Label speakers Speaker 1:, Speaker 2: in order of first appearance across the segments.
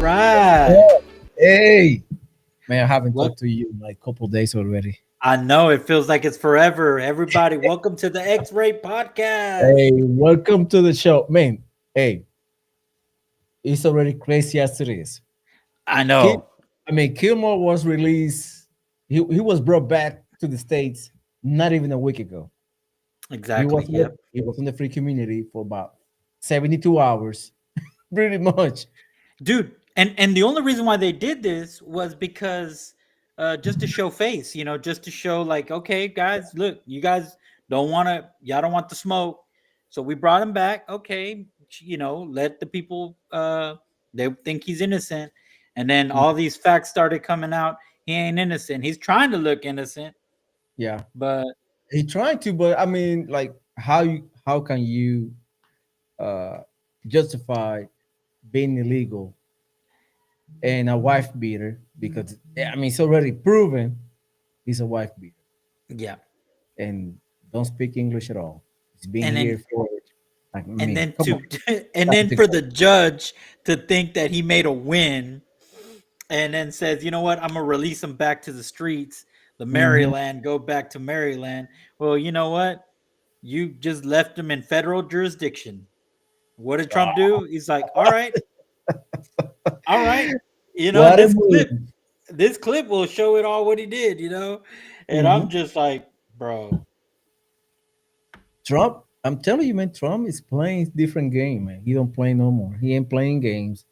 Speaker 1: right.
Speaker 2: Hey, man, I haven't
Speaker 1: What?
Speaker 2: talked to you in like a couple days already.
Speaker 1: I know it feels like it's forever. Everybody, welcome to the X-Ray Podcast.
Speaker 2: Hey, welcome to the show, man. Hey, it's already crazy as it is.
Speaker 1: I
Speaker 2: Kil-
Speaker 1: know.
Speaker 2: Kilmar was released. He was brought back to the states not even a week ago.
Speaker 1: Exactly. Yep.
Speaker 2: He was in the free community for about 72 hours. pretty much.
Speaker 1: dude. And the only reason why they did this was because just to show face, just to show like, okay, guys, look, you guys y'all don't want the smoke, so we brought him back. Okay, let the people they think he's innocent, and then all
Speaker 2: Mhm.
Speaker 1: these facts started coming out. He ain't innocent. He's trying to look innocent,
Speaker 2: Yeah,
Speaker 1: but
Speaker 2: he tried to, but I mean, like, how can you uh justify being illegal and a wife beater? Because I mean, it's already proven he's a wife beater
Speaker 1: yeah.
Speaker 2: and don't speak English at all. He's been
Speaker 1: And
Speaker 2: here
Speaker 1: then
Speaker 2: for, like, I
Speaker 1: and
Speaker 2: mean,
Speaker 1: then
Speaker 2: come on,
Speaker 1: to and
Speaker 2: stop
Speaker 1: then
Speaker 2: it.
Speaker 1: for the judge to think that he made a win and then says, you know what, I'm gonna release him back to the streets, the
Speaker 2: Mm-hmm.
Speaker 1: Maryland, go back to Maryland. Well, you know what? You just left him in federal jurisdiction. What did Trump do? He's like, all right, and
Speaker 2: What a move.
Speaker 1: this clip will show it all what he did, and I'm
Speaker 2: Mhm.
Speaker 1: just like, bro,
Speaker 2: Trump, I'm telling you, man, Trump is playing different game, man. He don't play no more. He ain't playing games.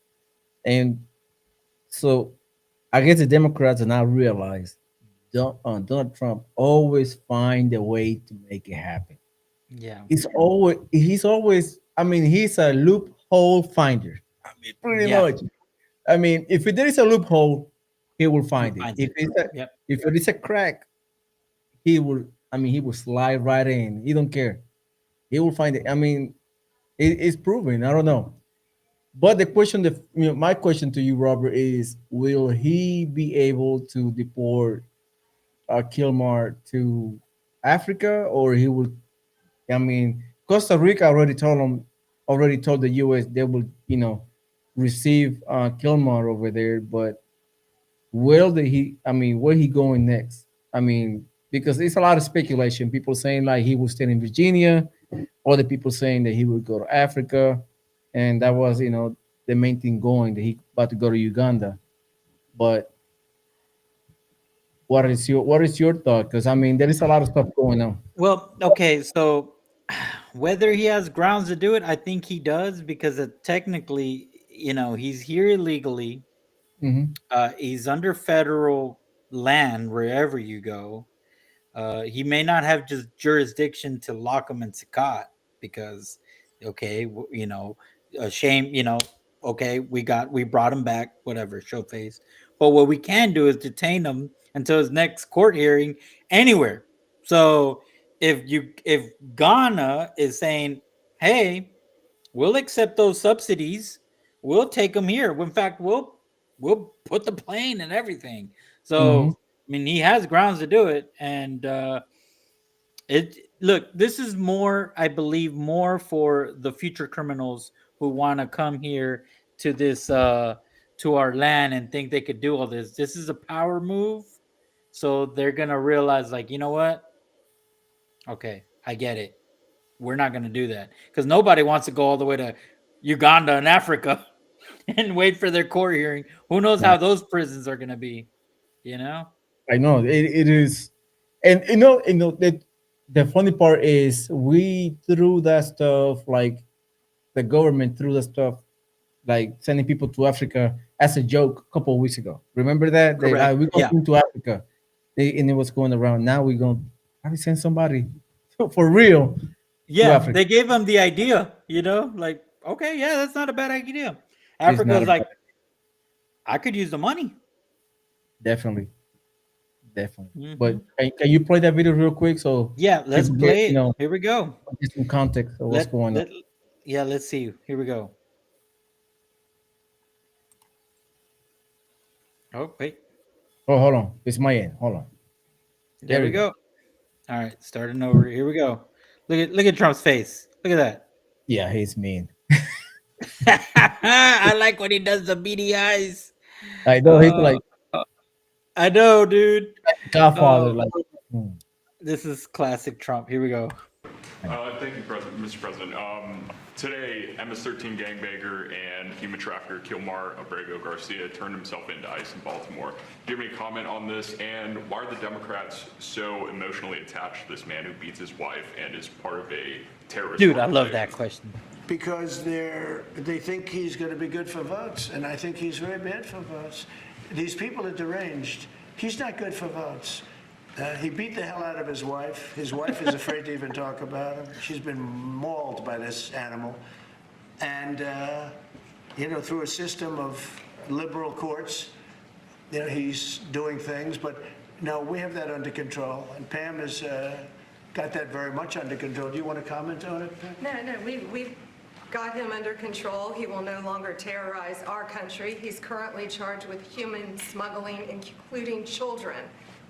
Speaker 2: And so I guess the Democrats are not realize Donald Trump always find a way to make it happen.
Speaker 1: yeah,
Speaker 2: He's always, I mean, he's a loophole finder. I mean, pretty
Speaker 1: yeah,
Speaker 2: much. I mean, if there is a loophole, he will
Speaker 1: he
Speaker 2: find it.
Speaker 1: finds it. Yep.
Speaker 2: If there is a crack, he will. I mean, he will slide right in. He don't care. He will find it. I mean, it's proven. I don't know. But the question, my question to you, Robert, is: will he be able to deport Kilmar to Africa, or he will? I mean, Costa Rica already told the U.S. they will, receive Kilmar over there. But I mean, where he going next? I mean, because it's a lot of speculation. People saying like he will stay in Virginia, other people saying that he would go to Africa, and that was, the main thing going that he about to go to Uganda. But what is your thought? Because I mean, there is a lot of stuff going on.
Speaker 1: Well, okay, so whether he has grounds to do it, I think he does because technically, he's here illegally.
Speaker 2: Hmm.
Speaker 1: He's under federal land wherever you go. He may not have just jurisdiction to lock him in Sakat because, okay, a shame, okay, we brought him back, whatever, show face. But what we can do is detain him until his next court hearing anywhere. So if Ghana is saying, hey, we'll accept those subsidies, we'll take them here. In fact, we'll put the plane and everything.
Speaker 2: Hmm.
Speaker 1: So I mean, he has grounds to do it, and it look. This is more, I believe, more for the future criminals who want to come here to this to our land and think they could do all this. This is a power move, so they're gonna realize, like, you know what? Okay, I get it. We're not gonna do that because nobody wants to go all the way to Uganda and Africa and wait for their court hearing. Who knows how those prisons are gonna be? You know?
Speaker 2: I know it is, and the funny part is we threw that stuff, like the government threw that stuff, like sending people to Africa as a joke a couple of weeks ago. Remember that
Speaker 1: Correct.
Speaker 2: we're
Speaker 1: Yeah.
Speaker 2: going to Africa, and it was going around. Now we're going to probably send somebody for real to
Speaker 1: Yeah,
Speaker 2: Africa.
Speaker 1: they gave him the idea, like, okay, yeah, that's not a bad idea.
Speaker 2: It's not
Speaker 1: Africa's
Speaker 2: a bad,
Speaker 1: like, I could use the money.
Speaker 2: definitely, definitely. But
Speaker 1: Hmm.
Speaker 2: can you play that video real quick so
Speaker 1: Yeah, let's
Speaker 2: people get
Speaker 1: play it. Here we go.
Speaker 2: get some context of what's
Speaker 1: Let
Speaker 2: going on?
Speaker 1: let yeah, let's see. Here we go. Oh, wait.
Speaker 2: Oh, hold on, it's my end. Hold on.
Speaker 1: There
Speaker 2: There
Speaker 1: we
Speaker 2: we go.
Speaker 1: go. All right, starting over. Here we go. Look at Trump's face. Look at
Speaker 2: Yeah, he's mean.
Speaker 1: that. I like when he does the beady eyes.
Speaker 2: I know he's
Speaker 1: Uh,
Speaker 2: like
Speaker 1: I know, dude.
Speaker 2: Godfather.
Speaker 1: Oh,
Speaker 2: Like, hmm,
Speaker 1: this is classic Trump. Here we go.
Speaker 2: I know.
Speaker 3: Thank you, Mr. President. Today, MS-13 gangbanger and human trafficker Kilmar Abrego Garcia turned himself into ICE in Baltimore. Do you have any comment on this? And why are the Democrats so emotionally attached to this man who beats his wife and is part of a terrorist
Speaker 1: Dude, I love that
Speaker 3: organization?
Speaker 1: question.
Speaker 4: because they think he's going to be good for votes, and I think he's very bad for votes. These people are deranged. He's not good for votes. He beat the hell out of his wife. His wife is afraid to even talk about him. She's been mauled by this animal. And, through a system of liberal courts, he's doing things. But no, we have that under control. And Pam has got that very much under control. Do you want to comment on it, Pam?
Speaker 5: No, we've got him under control. He will no longer terrorize our country. He's currently charged with human smuggling, including children.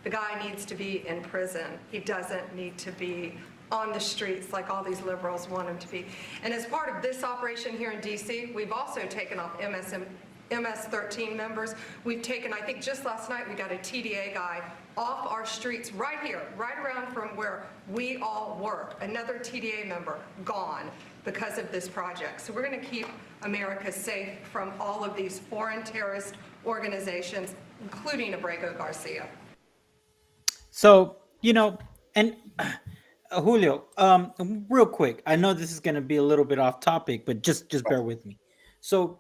Speaker 5: The guy needs to be in prison. He doesn't need to be on the streets like all these liberals want him to be. And as part of this operation here in D.C., we've also taken off MS-13 members. We've taken, I think just last night, we got a TDA guy off our streets right here, right around from where we all work. Another TDA member gone because of this project. So we're going to keep America safe from all of these foreign terrorist organizations, including Abrego Garcia.
Speaker 1: So, and Julio, real quick, I know this is going to be a little bit off topic, but just bear with me. So,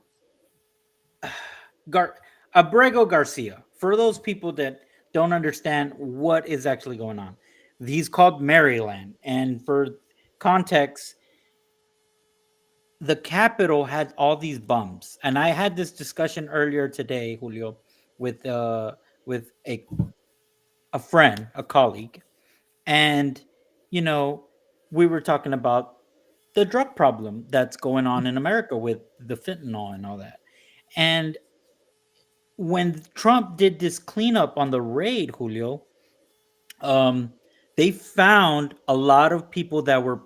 Speaker 1: Abrego Garcia, for those people that don't understand what is actually going on, he's called Maryland. And for context, the Capitol had all these bums. And I had this discussion earlier today, Julio, with a friend, a colleague, and we were talking about the drug problem that's going on in America with the fentanyl and all that. And when Trump did this cleanup on the raid, Julio, um, they found a lot of people that were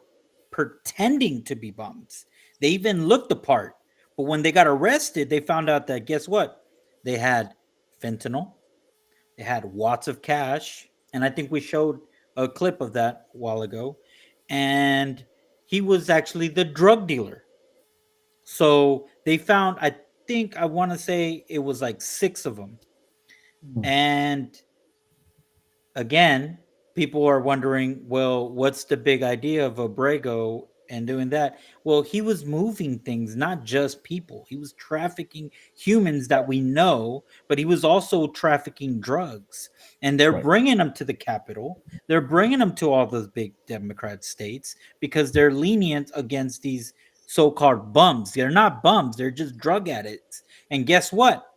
Speaker 1: pretending to be bums. They even looked the part, but when they got arrested, they found out that guess what? They had fentanyl, they had watts of cash, and I think we showed a clip of that a while ago. And he was actually the drug dealer. So they found, I think, I want to say it was like six of them.
Speaker 2: Mhm.
Speaker 1: And again, people are wondering, well, what's the big idea of Abrego and doing that? Well, he was moving things, not just people. He was trafficking humans that we know, but he was also trafficking drugs. And they're
Speaker 2: Right.
Speaker 1: bringing them to the Capitol. They're bringing them to all those big Democrat states because they're lenient against these so-called bums. They're not bums. They're just drug addicts. And guess what?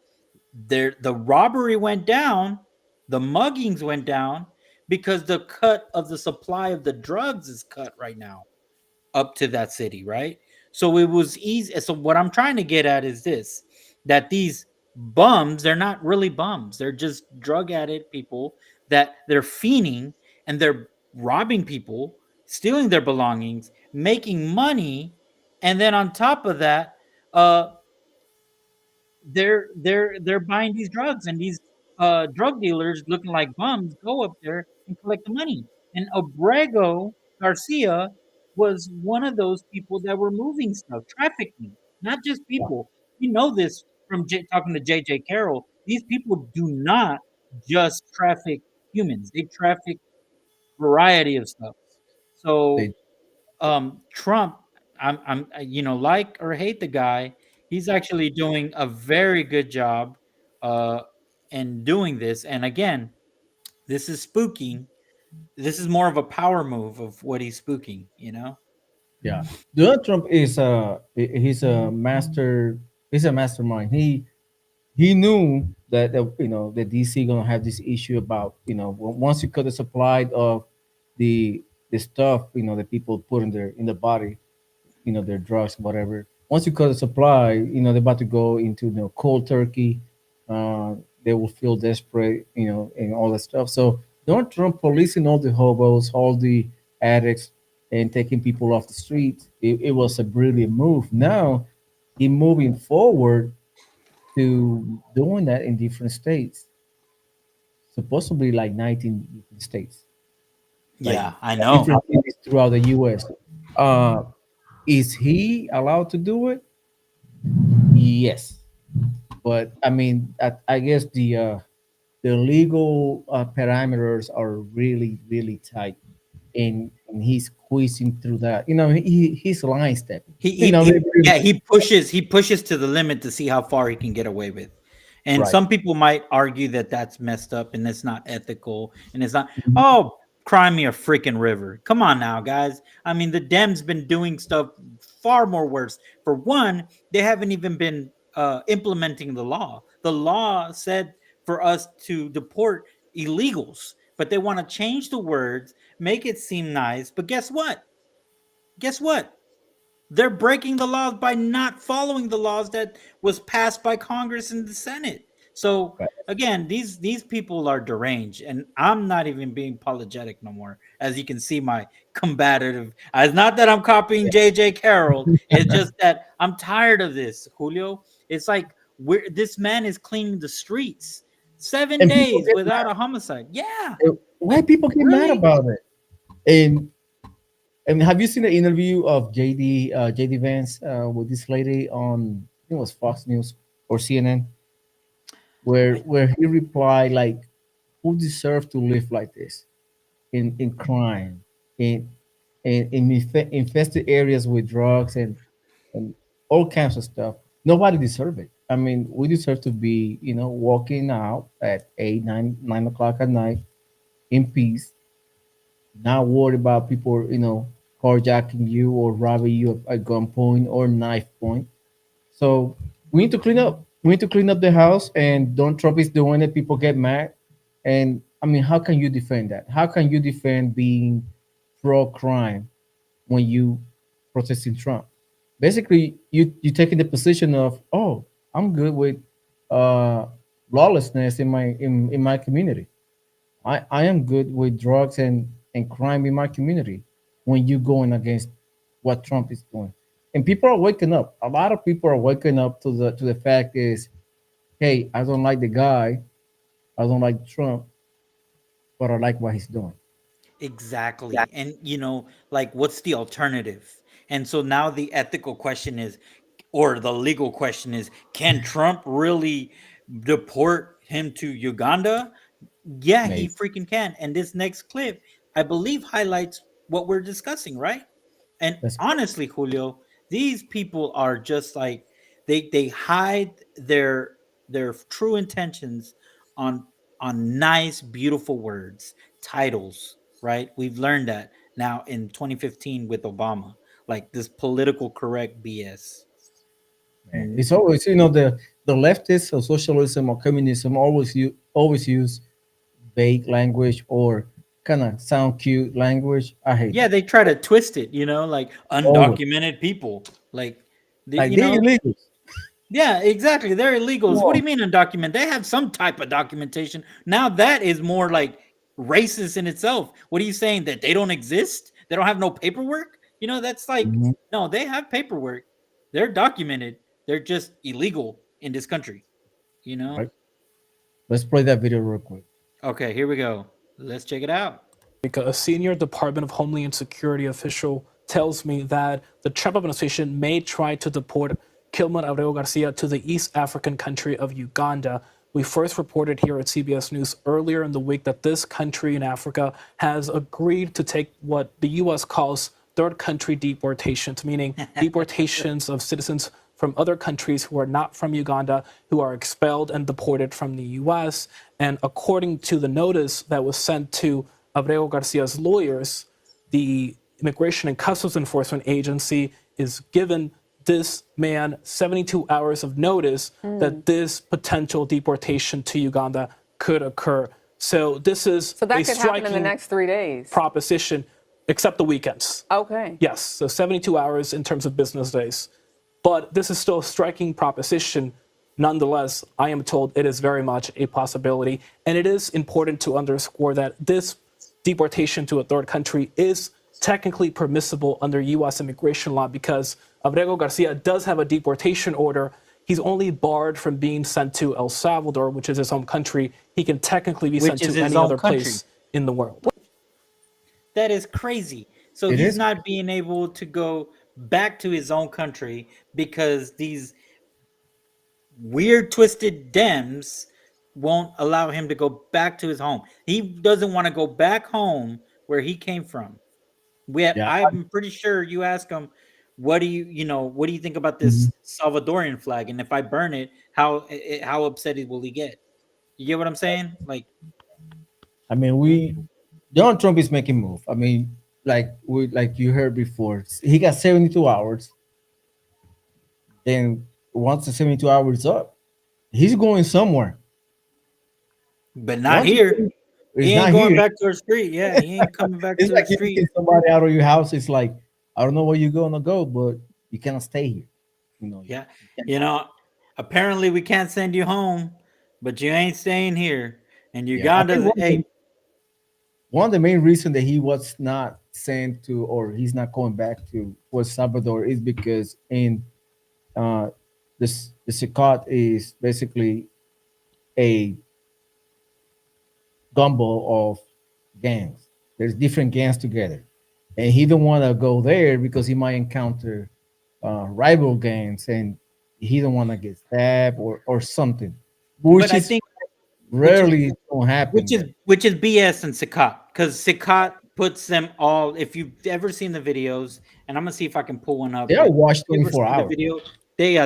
Speaker 1: The robbery went down, the muggings went down because the cut of the supply of the drugs is cut right now up to that city, right? So it was easy. So what I'm trying to get at is this, that these bums, they're not really bums. They're just drug addict people that they're fiending and they're robbing people, stealing their belongings, making money, and then on top of that, uh they're buying these drugs, and these drug dealers looking like bums go up there and collect the money. And Abrego Garcia was one of those people that were moving stuff, trafficking, not just
Speaker 2: Yeah.
Speaker 1: people. You know this from talking to JJ Carroll. These people do not just traffic humans; they traffic variety of stuff. So
Speaker 2: They
Speaker 1: Trump, like or hate the guy, he's actually doing a very good job uh in doing this. And again, this is spooking. This is more of a power move of what he's spooking.
Speaker 2: Yeah, Donald Trump is he's a master. He's a mastermind. He knew that the DC gonna have this issue about once you cut the supply of the stuff that people put in their body, their drugs, whatever. Once you cut the supply, they're about to go into cold turkey. Uh, they will feel desperate, and all that stuff. So Donald Trump policing all the hobos, all the addicts, and taking people off the street. It was a brilliant move. Now he moving forward to doing that in different states, supposedly like 19 different states, like
Speaker 1: Yeah, I know.
Speaker 2: different cities throughout the U.S. Uh, is he allowed to do it? Yes, but I mean, I guess the legal parameters are really, really tight, and and he's squeezing through that. He's line stepping.
Speaker 1: Yeah, he pushes to the limit to see how far he can get away with. And
Speaker 2: Right.
Speaker 1: some people might argue that that's messed up and it's not ethical and it's not.
Speaker 2: Mhm.
Speaker 1: Oh, cry me a freaking river. Come on now, guys. I mean, the Dems been doing stuff far more worse. For one, they haven't even been implementing the law. The law said for us to deport illegals, but they want to change the words, make it seem nice. But guess what? Guess what? They're breaking the laws by not following the laws that was passed by Congress and the Senate. So
Speaker 2: Right.
Speaker 1: again, these people are deranged, and I'm not even being apologetic no more. As you can see, my combative. It's not that I'm copying J.J. Carroll. It's just that I'm tired of this, Julio. It's like this man is cleaning the streets. Seven
Speaker 2: And people
Speaker 1: days
Speaker 2: get
Speaker 1: without
Speaker 2: mad.
Speaker 1: a homicide. Yeah,
Speaker 2: Why people get mad
Speaker 1: really?
Speaker 2: about it? And have you seen the interview of JD Vance with this lady on, I think it was Fox News or CNN, where he replied like, "Who deserves to live like this in crime, in infested areas with drugs and all kinds of stuff? Nobody deserves it. I mean, we deserve to be, walking out at 8, 9 o'clock at night in peace, not worried about people, carjacking you or robbing you at gunpoint or knife point. So we need to clean up. We need to clean up the house, and Donald Trump is doing it. People get mad, and I mean, how can you defend that? How can you defend being pro crime when you protesting Trump? Basically, you taking the position of, oh, I'm good with uh, lawlessness in my community. I am good with drugs and crime in my community when you going against what Trump is doing. And people are waking up. A lot of people are waking up to the fact is, hey, I don't like the guy, I don't like Trump, but I like what he's doing.
Speaker 1: Exactly. And like what's the alternative? And so now the ethical question is, or the legal question is, can Trump really deport him to Uganda? Yeah, he
Speaker 2: Maybe.
Speaker 1: freaking can. And this next clip, I believe, highlights what we're discussing, right? And
Speaker 2: That's
Speaker 1: honestly, Julio, these people are just like they hide their true intentions on nice, beautiful words, titles, right? We've learned that now in 2015 with Obama, like this political correct BS.
Speaker 2: man. It's always, the leftists or socialism or communism always use vague language or kind of sound cute language. I hate
Speaker 1: Yeah,
Speaker 2: that.
Speaker 1: they try to twist it, like
Speaker 2: Always.
Speaker 1: undocumented people, like
Speaker 2: Like they illegals.
Speaker 1: yeah, exactly. They're
Speaker 2: Come
Speaker 1: illegals. What do
Speaker 2: on.
Speaker 1: you mean undocumented? They have some type of documentation. Now that is more like racist in itself. What are you saying, that they don't exist? They don't have no paperwork? That's like,
Speaker 2: Mhm.
Speaker 1: no, they have paperwork. They're documented. They're just illegal in this country, you know?
Speaker 2: Right. Let's play that video real quick.
Speaker 1: Okay, here we go. Let's check it out.
Speaker 6: A senior Department of Homeland Security official tells me that the Trump administration may try to deport Kilmar Garcia to the East African country of Uganda. We first reported here at CBS News earlier in the week that this country in Africa has agreed to take what the U.S. calls third country deportations, meaning deportations of citizens from other countries who are not from Uganda, who are expelled and deported from the U.S. And according to the notice that was sent to Abreu Garcia's lawyers, the Immigration and Customs Enforcement Agency is given this man 72 hours of notice that this potential deportation to Uganda could occur. So this is
Speaker 7: So
Speaker 6: a
Speaker 7: that could happen in the
Speaker 6: striking
Speaker 7: next 3 days.
Speaker 6: proposition, except the weekends.
Speaker 7: Okay.
Speaker 6: Yes, so 72 hours in terms of business days. But this is still a striking proposition. Nonetheless, I am told it is very much a possibility. And it is important to underscore that this deportation to a third country is technically permissible under U.S. immigration law because Abrego Garcia does have a deportation order. He's only barred from being sent to El Salvador, which is his home country. He can technically be
Speaker 1: Which
Speaker 6: sent
Speaker 1: is
Speaker 6: to
Speaker 1: his
Speaker 6: any
Speaker 1: own
Speaker 6: other
Speaker 1: country.
Speaker 6: place in the world.
Speaker 1: That is crazy. So
Speaker 2: It
Speaker 1: he's
Speaker 2: is.
Speaker 1: not being able to go back to his own country because these weird twisted Dems won't allow him to go back to his home. He doesn't want to go back home where he came from.
Speaker 2: Yeah.
Speaker 1: I'm pretty sure you ask him, what do what do you think about
Speaker 2: Mhm.
Speaker 1: this Salvadorian flag? And if I burn it, how upset will he get? You get what I'm saying? Like,
Speaker 2: I mean, Donald Trump is making move. I mean, like you heard before, he got 72 hours. Then once the 72 hours up, he's going somewhere.
Speaker 1: but not
Speaker 2: Once
Speaker 1: here. He
Speaker 2: it's
Speaker 1: ain't
Speaker 2: not
Speaker 1: going
Speaker 2: here.
Speaker 1: back to our street. Yeah, he ain't coming back
Speaker 2: It's
Speaker 1: to the
Speaker 2: like you
Speaker 1: street.
Speaker 2: get somebody out of your house. It's like, I don't know where you're gonna go, but you cannot stay here. You
Speaker 1: Yeah,
Speaker 2: can't.
Speaker 1: you know, apparently we can't send you home, but you ain't staying here. And
Speaker 2: Yeah, I think
Speaker 1: Uganda's, hey,
Speaker 2: one of the main reasons that he was not sent to, or he's not going back to El Salvador is because in uh, the Sicat is basically a gumbo of gangs. There's different gangs together, and he don't want to go there because he might encounter rival gangs, and he don't want to get stabbed or something,
Speaker 1: but
Speaker 2: which
Speaker 1: I
Speaker 2: is
Speaker 1: think which is
Speaker 2: rarely gonna happen there.
Speaker 1: which is BS and Sakat, because Sakat puts them all. If you've ever seen the videos, and I'm gonna see if I can pull one up,
Speaker 2: They are
Speaker 1: but
Speaker 2: watched
Speaker 1: you ever
Speaker 2: 24
Speaker 1: seen the
Speaker 2: hours.
Speaker 1: video?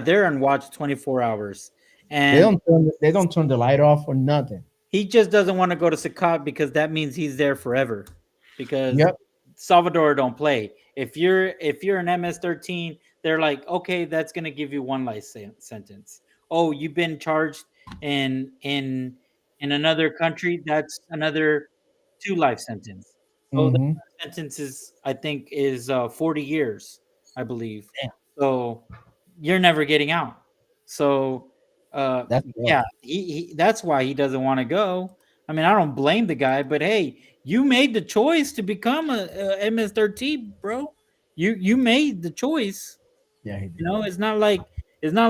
Speaker 1: They're on watch 24 hours,
Speaker 2: They
Speaker 1: and
Speaker 2: don't turn the light off or nothing.
Speaker 1: he just doesn't want to go to Sakat because that means he's there forever. Because
Speaker 2: Yep.
Speaker 1: Salvador don't play. If you're an MS-13, they're like, okay, that's gonna give you one life sentence. Oh, you've been charged in another country. That's another two life sentence. Oh, the
Speaker 2: Hmm.
Speaker 1: sentence is I think is 40 years, I believe.
Speaker 2: Damn,
Speaker 1: So you're never getting out. So
Speaker 2: that's rough.
Speaker 1: yeah, that's why he doesn't want to go. I mean, I don't blame the guy, but hey, you made the choice to become a MS-13, bro. You made the choice.
Speaker 2: Yeah, he
Speaker 1: You
Speaker 2: did.
Speaker 1: know, it's not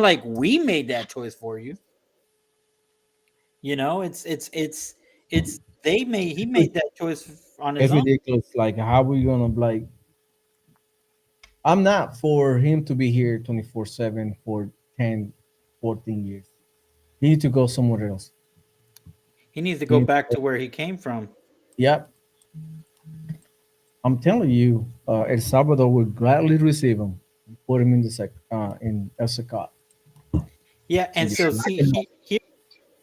Speaker 1: like we made that choice for you. You know, it's they made he made that choice on his
Speaker 2: It's
Speaker 1: own.
Speaker 2: ridiculous. Like, how we gonna like? I'm not for him to be here 24/7 for 10, 14 years. He need to go somewhere else.
Speaker 1: He needs to
Speaker 2: He
Speaker 1: go
Speaker 2: need to
Speaker 1: back
Speaker 2: go-
Speaker 1: to where he came from.
Speaker 2: Yep, I'm telling you, El Salvador will gladly receive him, put him in in El Secot.
Speaker 1: Yeah, and so see,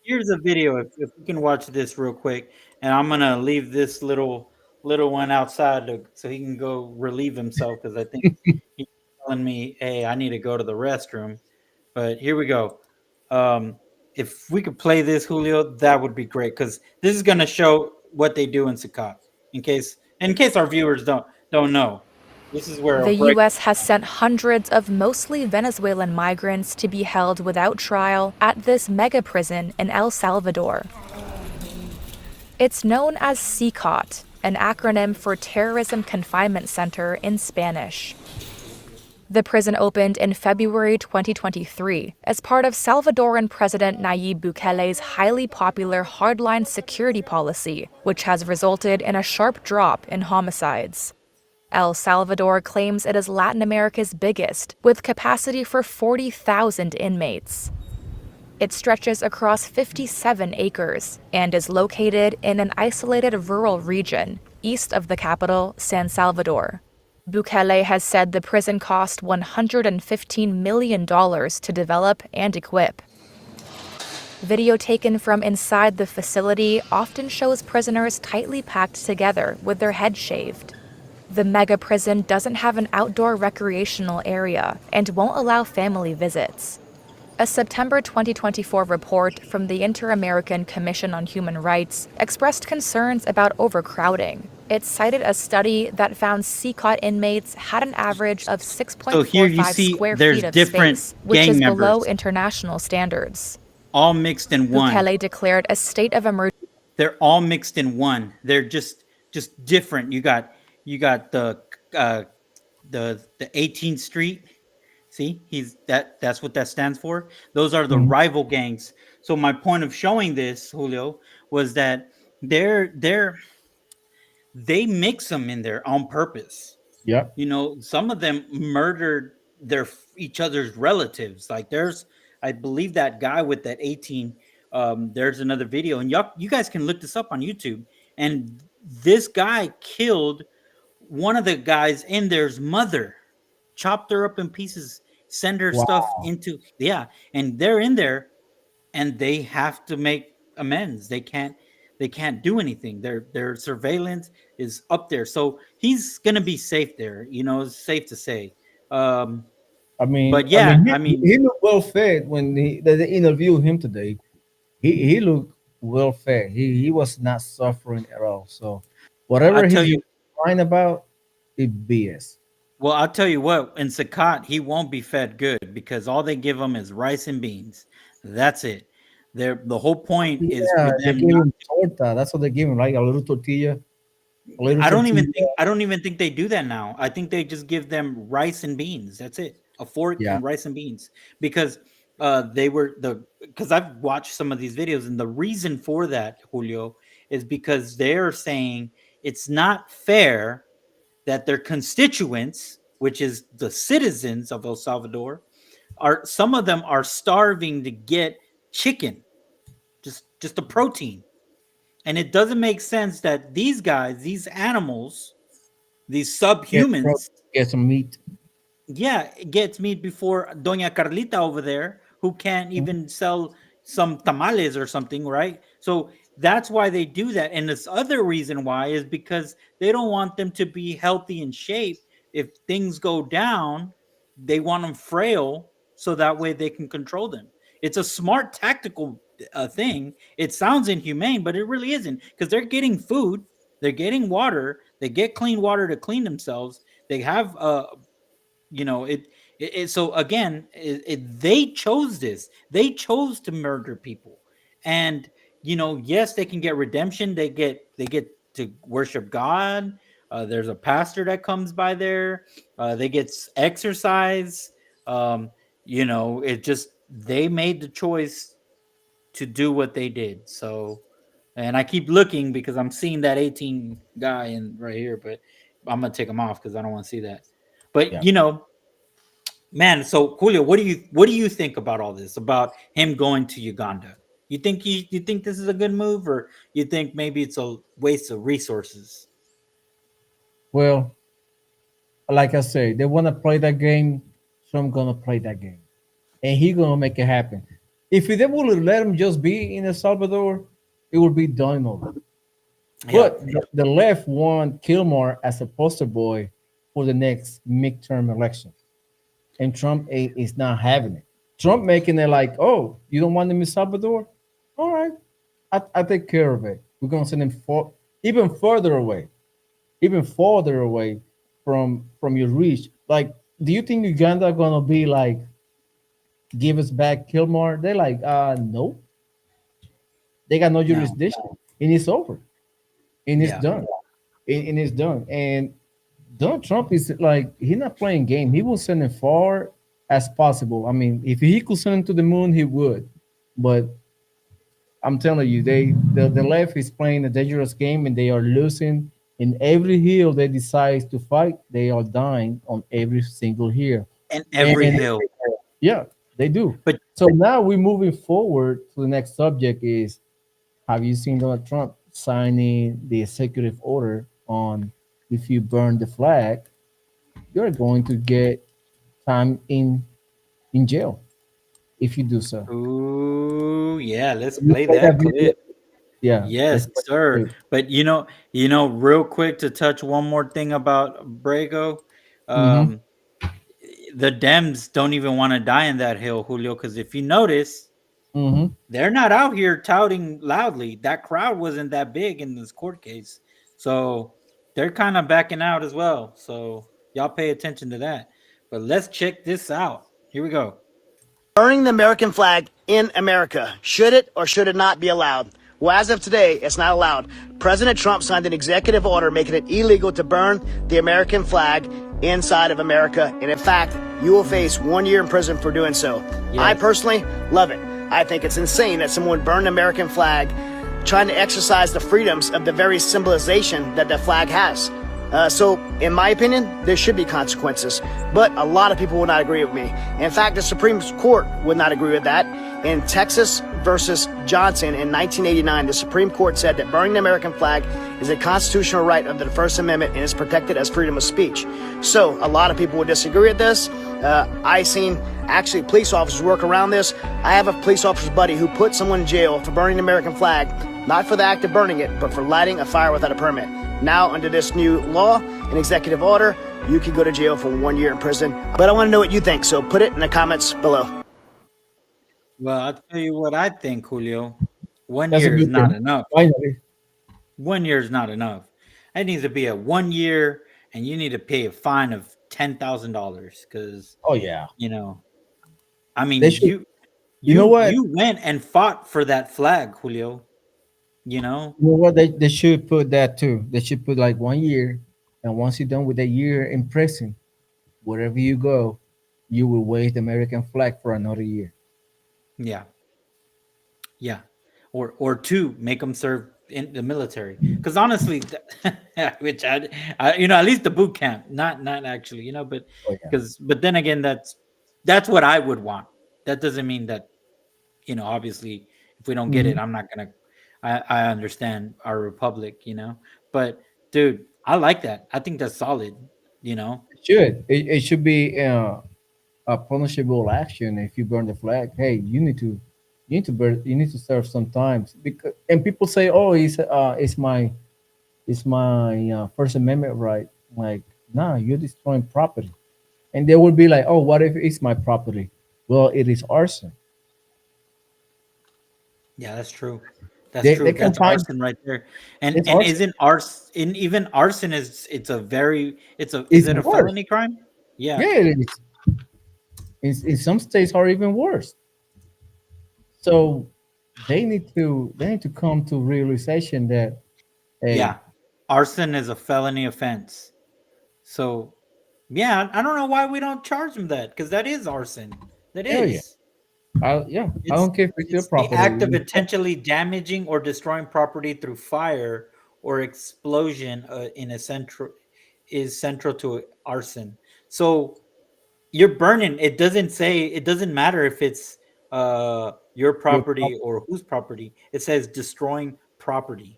Speaker 1: here's a video. If we can watch this real quick, and I'm gonna leave this little one outside so he can go relieve himself because I think he's telling me, "Hey, I need to go to the restroom." But here we go. Um, if we could play this, Julio, that would be great because this is gonna show what they do in Sakat. In case our viewers don't know, this is where a
Speaker 7: The
Speaker 1: break.
Speaker 7: U.S. has sent hundreds of mostly Venezuelan migrants to be held without trial at this mega prison in El Salvador. It's known as CCOT, an acronym for Terrorism Confinement Center in Spanish. The prison opened in February 2023 as part of Salvadoran President Nayib Bukele's highly popular hardline security policy, which has resulted in a sharp drop in homicides. El Salvador claims it is Latin America's biggest, with capacity for 40,000 inmates. It stretches across 57 acres and is located in an isolated rural region east of the capital, San Salvador. Bukele has said the prison cost $115 million to develop and equip. Video taken from inside the facility often shows prisoners tightly packed together with their heads shaved. The mega prison doesn't have an outdoor recreational area and won't allow family visits. A September 2024 report from the Inter-American Commission on Human Rights expressed concerns about overcrowding. It cited a study that found CCOT inmates had an average of
Speaker 1: So here you
Speaker 7: 6.45
Speaker 1: see
Speaker 7: square
Speaker 1: there's
Speaker 7: feet of
Speaker 1: different
Speaker 7: space, which
Speaker 1: gang
Speaker 7: is below
Speaker 1: members,
Speaker 7: international standards.
Speaker 1: all mixed in one.
Speaker 7: Bukele declared a state of emergency.
Speaker 1: They're all mixed in one. They're just different. You got uh the 18th Street. See, that's what that stands for. Those are the
Speaker 2: Mhm.
Speaker 1: rival gangs. So my point of showing this, Julio, was that they're they mix them in there on purpose.
Speaker 2: Yep.
Speaker 1: Some of them murdered each other's relatives. Like I believe that guy with that 18. There's another video, and you guys can look this up on YouTube. And this guy killed one of the guys in there's mother, chopped her up in pieces, send her stuff into and they're in there, and they have to make amends. They can't do anything. Their surveillance is up there, so he's gonna be safe there. It's safe to say. But yeah, I mean,
Speaker 2: he looked well fed when they interviewed him today. He looked well fed. He was not suffering at all. So
Speaker 1: I
Speaker 2: whatever
Speaker 1: tell
Speaker 2: he's
Speaker 1: you,
Speaker 2: crying about, it BS.
Speaker 1: well, I'll tell you what. In Sakat, he won't be fed good because all they give him is rice and beans. That's it. The whole point is for
Speaker 2: Yeah, they
Speaker 1: them
Speaker 2: gave
Speaker 1: not.
Speaker 2: him torta. That's what they give him, like a little tortilla, a little
Speaker 1: I don't
Speaker 2: tortilla.
Speaker 1: even think I don't even think they do that now. I think they just give them rice and beans. That's it. A fork
Speaker 2: Yeah,
Speaker 1: and rice and beans. Because they were because I've watched some of these videos, and the reason for that, Julio, is because they're saying it's not fair that their constituents, which is the citizens of El Salvador, are some of them are starving to get chicken, just a protein. And it doesn't make sense that these guys, these animals, these
Speaker 2: get
Speaker 1: subhumans,
Speaker 2: get some meat.
Speaker 1: yeah, it gets me before Doña Carlita over there, who can't even sell some tamales or something, right? So that's why they do that. And this other reason why is because they don't want them to be healthy and shape. If things go down, they want them frail so that way they can control them. It's a smart tactical thing. It sounds inhumane, but it really isn't because they're getting food, they're getting water, they get clean water to clean themselves. They have so again they chose this. They chose to murder people, and yes, they can get redemption. They get to worship God. There's a pastor that comes by there. They get exercise. It just they made the choice to do what they did. So, and I keep looking because I'm seeing that 18 guy in right here, but I'm gonna take him off because I don't want to see that. But
Speaker 2: Yeah.
Speaker 1: man, so Julio, what do you think about all this? About him going to Uganda? You think this is a good move, or you think maybe it's a waste of resources?
Speaker 2: Well, like I say, they want to play that game, so I'm gonna play that game, and he gonna make it happen. If they would let him just be in El Salvador, it would be done over.
Speaker 1: Yeah,
Speaker 2: But the left want Kilmar as a poster boy for the next midterm election, and Trump is not having it. Trump making it like, oh, you don't want him in Salvador? All right, I take care of it. We're gonna send him even further away, even farther away from your reach. Like, do you think Uganda gonna be like, give us back Kilmar? They're like, no, they got no
Speaker 1: no,
Speaker 2: jurisdiction, and it's over, and it's
Speaker 1: yeah,
Speaker 2: done, and it's done. And Donald Trump is like, he's not playing game. He will send him far as possible. I mean, if he could send him to the moon, he would. But I'm telling you, the left is playing a dangerous game, and they are losing. In every hill they decide to fight, they are dying on every single hill.
Speaker 1: and every
Speaker 2: And
Speaker 1: hill.
Speaker 2: yeah, they do.
Speaker 1: But
Speaker 2: So now we're moving forward to the next subject is, have you seen Donald Trump signing the executive order on, if you burn the flag, you're going to get time in jail if you do so.
Speaker 1: ooh, yeah, let's
Speaker 2: You
Speaker 1: play
Speaker 2: play that
Speaker 1: that
Speaker 2: video?
Speaker 1: clip.
Speaker 2: Yeah, let's
Speaker 1: Yes,
Speaker 2: play that
Speaker 1: sir.
Speaker 2: clip.
Speaker 1: But real quick to touch one more thing about Brago.
Speaker 2: Mm-hmm.
Speaker 1: Um, the Dems don't even want to die in that hill, Julio, because if you notice,
Speaker 2: Mm-hmm.
Speaker 1: they're not out here touting loudly. That crowd wasn't that big in this court case. So they're kind of backing out as well. So y'all pay attention to that. But let's check this out. Here we go.
Speaker 8: Burning the American flag in America. Should it or should it not be allowed? Well, as of today, it's not allowed. President Trump signed an executive order making it illegal to burn the American flag inside of America. And in fact, you will face 1 year in prison for doing so. I
Speaker 1: Yes.
Speaker 8: personally love it. I think it's insane that someone would burn an American flag trying to exercise the freedoms of the very symbolization that the flag has. So, in my opinion, there should be consequences. But a lot of people will not agree with me. In fact, the Supreme Court would not agree with that. In Texas versus Johnson in 1989, the Supreme Court said that burning the American flag is a constitutional right under the First Amendment and is protected as freedom of speech. So, a lot of people would disagree with this. I've seen actually police officers work around this. I have a police officer's buddy who put someone in jail for burning the American flag, not for the act of burning it, but for lighting a fire without a permit. Now, under this new law, an executive order, you can go to jail for 1 year in prison. But I want to know what you think, so put it in the comments below.
Speaker 1: Well, I'll tell you what I think, Julio. One
Speaker 2: That's a
Speaker 1: year is
Speaker 2: good
Speaker 1: not
Speaker 2: thing.
Speaker 1: enough.
Speaker 2: Finally.
Speaker 1: 1 year is not enough. It needs to be a 1 year, and you need to pay a fine of $10,000 because
Speaker 2: Oh yeah.
Speaker 1: you know. I mean,
Speaker 2: They should.
Speaker 1: you
Speaker 2: You know
Speaker 1: you
Speaker 2: what?
Speaker 1: you went and fought for that flag, Julio. You know.
Speaker 2: You know what? They should put that too. They should put like 1 year, and once you're done with the year in prison, wherever you go, you will wave the American flag for another year.
Speaker 1: Yeah, yeah, or two, make them serve in the military. Because honestly, which at least the boot camp, not actually, but
Speaker 2: Oh yeah.
Speaker 1: but then again, that's what I would want. That doesn't mean that obviously, if we don't get it,
Speaker 2: Mhm.
Speaker 1: I'm not gonna. I understand our republic, but dude, I like that. I think that's solid. You know,
Speaker 2: It should. It should be a punishable action if you burn the flag. Hey, you need to burn. You need to serve sometimes. Because and people say, oh, it's my First Amendment right. Like, nah, you're destroying property. And they will be like, oh, what if it's my property? Well, it is arson.
Speaker 1: yeah, that's true. That's
Speaker 2: They
Speaker 1: true.
Speaker 2: can
Speaker 1: That's
Speaker 2: find
Speaker 1: arson right there. And
Speaker 2: it's
Speaker 1: and
Speaker 2: arson.
Speaker 1: isn't arson even arson it's a very is
Speaker 2: It's
Speaker 1: it a
Speaker 2: worse.
Speaker 1: felony crime? Yeah.
Speaker 2: Yeah, it is. In some states are even worse. So they need to come to realization that hey,
Speaker 1: Yeah. Arson is a felony offense. So, yeah, I don't know why we don't charge them that cuz that is arson. That
Speaker 2: hell yeah,
Speaker 1: is.
Speaker 2: I
Speaker 1: It's
Speaker 2: don't care if it's your
Speaker 1: it's the
Speaker 2: property.
Speaker 1: act of intentionally damaging or destroying property through fire or explosion in a central is central to arson. So you're burning. It doesn't matter if it's your
Speaker 2: Your
Speaker 1: property
Speaker 2: property
Speaker 1: or whose property. It says destroying property,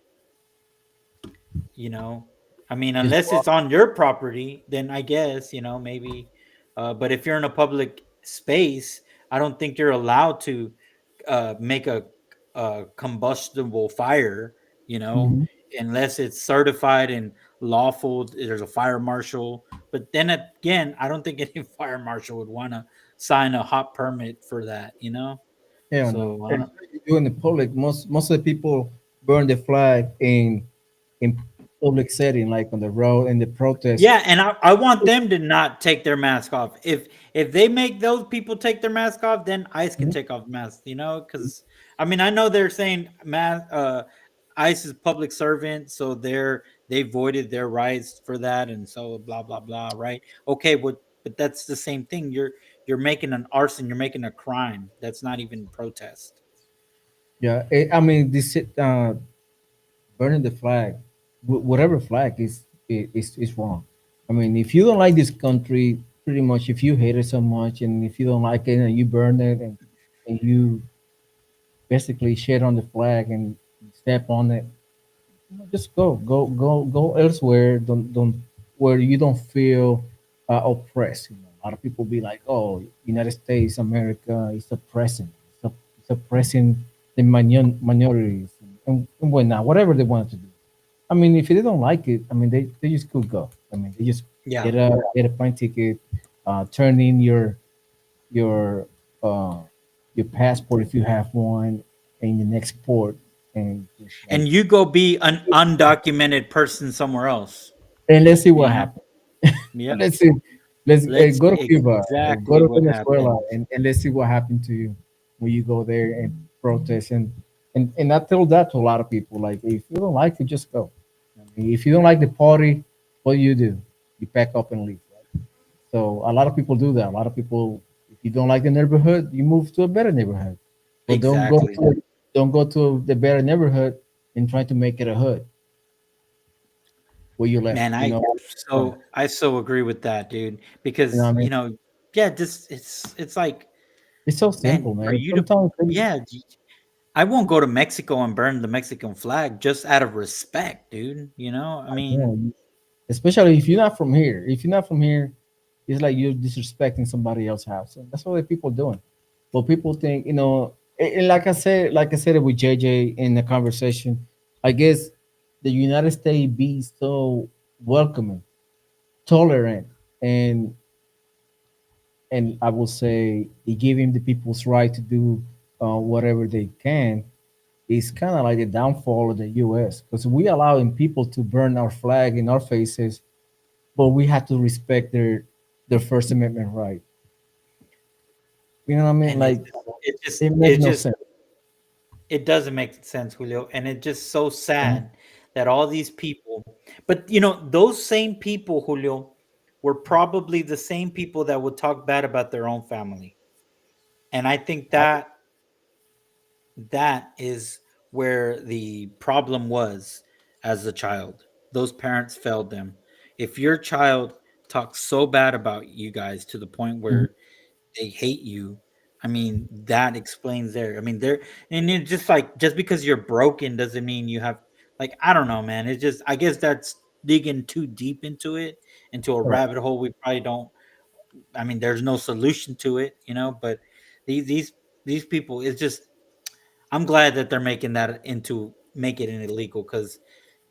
Speaker 1: you know. I mean,
Speaker 2: is
Speaker 1: unless it's on your property, then I guess, maybe but if you're in a public space, I don't think you're allowed to make a combustible fire, you know,
Speaker 2: mhm.
Speaker 1: unless it's certified and lawful. There's a fire marshal. But then again, I don't think any fire marshal would want to sign a hot permit for that.
Speaker 2: Hell no.
Speaker 1: So I don't.
Speaker 2: Especially you in the public, most of the people burn the flag in public setting, like on the road in the protest.
Speaker 1: Yeah, and I want them to not take their mask off. If they make those people take their mask off, then ICE can
Speaker 2: Mhm.
Speaker 1: take off masks, because I mean I know they're saying ICE is public servant, so they voided their rights for that, and so blah blah blah, right? Okay, but that's the same thing. You're making an arson, you're making a crime. That's not even protest.
Speaker 2: Yeah, I mean this burning the flag, whatever flag is wrong. I mean, if you don't like this country, pretty much, if you hate it so much, and if you don't like it, and you burn it, and you basically shit on the flag and step on it, just go elsewhere. Don't where you don't feel oppressed. A lot of people be like, "Oh, United States, America is oppressing, it's oppressing the minorities and whatnot, whatever they want to do." I mean, if they don't like it, I mean, they just could go. I mean, they just
Speaker 1: Yeah,
Speaker 2: get a plane ticket, turn in your uh, your passport if you have one, in the next port, and just like
Speaker 1: and you go be an undocumented person somewhere else.
Speaker 2: and let's see
Speaker 1: You
Speaker 2: what
Speaker 1: know.
Speaker 2: happens.
Speaker 1: Yep.
Speaker 2: Let's see. Let's
Speaker 1: Let's
Speaker 2: go to
Speaker 1: see
Speaker 2: Cuba, go
Speaker 1: exactly
Speaker 2: to
Speaker 1: what
Speaker 2: Venezuela,
Speaker 1: happens.
Speaker 2: and let's see what happened to you when you go there and protest. And I tell that to a lot of people. Like, if you don't like it, just go. I mean, if you don't like the party, what do? You pack up and leave. Right? So a lot of people do that. A lot of people, if you don't like the neighborhood, you move to a better neighborhood. But
Speaker 1: Exactly.
Speaker 2: don't go to the better neighborhood and try to make it a hood. where you left.
Speaker 1: Man,
Speaker 2: You know, uh,
Speaker 1: I so agree with that, dude.
Speaker 2: you know what
Speaker 1: Because
Speaker 2: I mean?
Speaker 1: yeah, just it's like,
Speaker 2: It's so
Speaker 1: man,
Speaker 2: simple,
Speaker 1: for
Speaker 2: man.
Speaker 1: you to,
Speaker 2: Sometimes,
Speaker 1: yeah, I won't go to Mexico and burn the Mexican flag just out of respect, dude. I
Speaker 2: you
Speaker 1: mean,
Speaker 2: know, especially if you're not from here. If you're not from here, it's like you're disrespecting somebody else's house. And that's what the people doing. But people think, and like I said it with JJ in the conversation, I guess the United States be so welcoming, tolerant, and I will say it giving the people's right to do whatever they can is kind of like the downfall of the U.S. because we allowing people to burn our flag in our faces, but we have to respect their First Amendment right. You know what I mean?
Speaker 1: and
Speaker 2: Like it
Speaker 1: it
Speaker 2: makes no
Speaker 1: just
Speaker 2: sense.
Speaker 1: it doesn't make sense, Julio, and it's just so
Speaker 2: Mhm.
Speaker 1: sad that all these people, but those same people, Julio, were probably the same people that would talk bad about their own family, and I think that is where the problem was as a child. Those parents failed them. If your child talks so bad about you guys to the point
Speaker 2: Mhm.
Speaker 1: where they hate you, I mean, that explains there. I mean, there, and it's just like, just because you're broken doesn't mean you have, like, I don't know, man. It's just, I guess that's digging too deep into it, into a
Speaker 2: Correct.
Speaker 1: rabbit hole we probably don't. I mean, there's no solution to it, but these these these people, it's just, I'm glad that they're making that into make it an illegal, because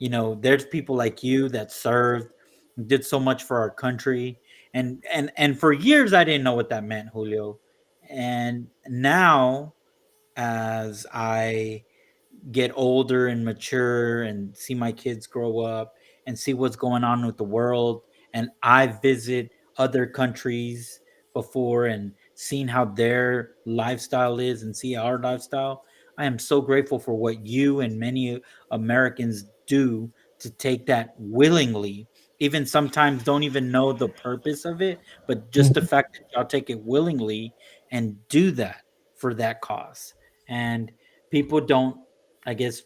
Speaker 1: there's people like you that served, did so much for our country, and for years I didn't know what that meant, Julio. And now, as I get older and mature and see my kids grow up and see what's going on with the world, and I visit other countries before and seen how their lifestyle is and see our lifestyle, I am so grateful for what you and many Americans do to take that willingly, even sometimes don't even know the purpose of it, but just the
Speaker 2: Mhm.
Speaker 1: fact that y'all take it willingly and do that for that cause. And people don't, I guess,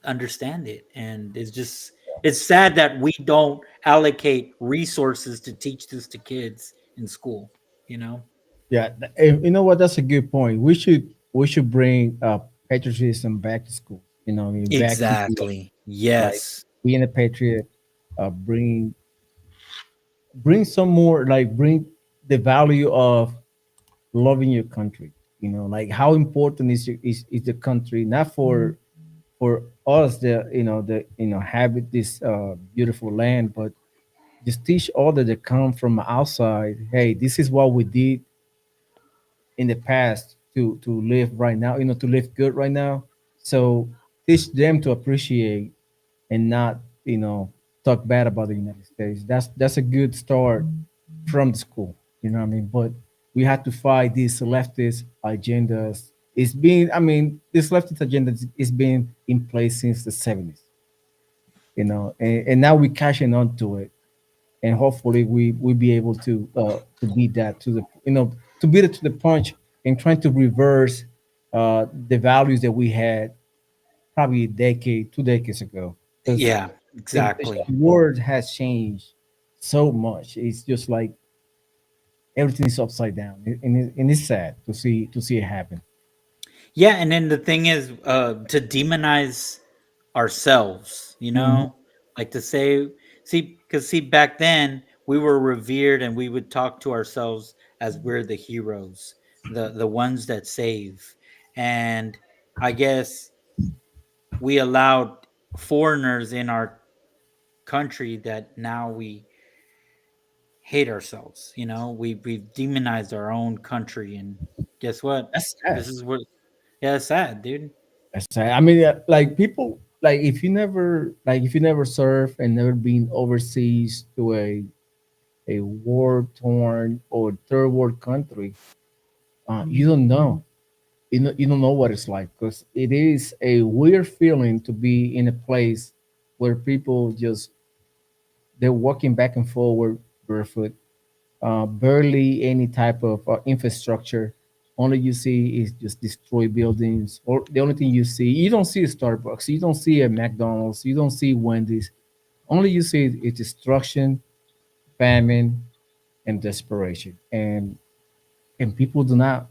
Speaker 1: understand it. And it's sad that we don't allocate resources to teach this to kids in school, you know?
Speaker 2: Yeah, you know what? That's a good point. We should bring patriotism back to school. You know, what I mean, back to
Speaker 1: Exactly.
Speaker 2: like
Speaker 1: Yes.
Speaker 2: being a patriot. Bring some more like bring the value of loving your country. You know, like how important is the country not for us the habit this beautiful land, but just teach all that come from outside. Hey, this is what we did in the past to live right now. To live good right now. So teach them to appreciate and not talk bad about the United States. That's a good start from the school. You know what I mean? But we have to fight these leftist agendas. This leftist agenda is been in place since the 70s. And now we're cashing on to it, and hopefully we be able to beat that to beat it to the punch and trying to reverse the values that we had probably a decade, 2 decades ago. Because
Speaker 1: Yeah,
Speaker 2: the
Speaker 1: exactly.
Speaker 2: world has changed so much. It's just like everything is upside down, and it's sad to see it happen.
Speaker 1: Yeah, and then the thing is, to demonize ourselves,
Speaker 2: Mhm.
Speaker 1: like to say, because back then we were revered and we would talk to ourselves as we're the heroes, the ones that save. And I guess we allowed foreigners in our country that now we hate ourselves. We've demonized our own country, and guess what?
Speaker 2: That's sad.
Speaker 1: This is what, yeah, it's sad, dude.
Speaker 2: That's sad. Like people, like if you never serve and never been overseas to a war torn or third world country, you don't know. You don't know what it's like because it is a weird feeling to be in a place where people just they're walking back and forward barefoot, barely any type of infrastructure. Only you see is just destroyed buildings. Or the only thing you don't see a Starbucks, you don't see a McDonald's, you don't see Wendy's. Only you see is destruction, famine, and desperation. And people do not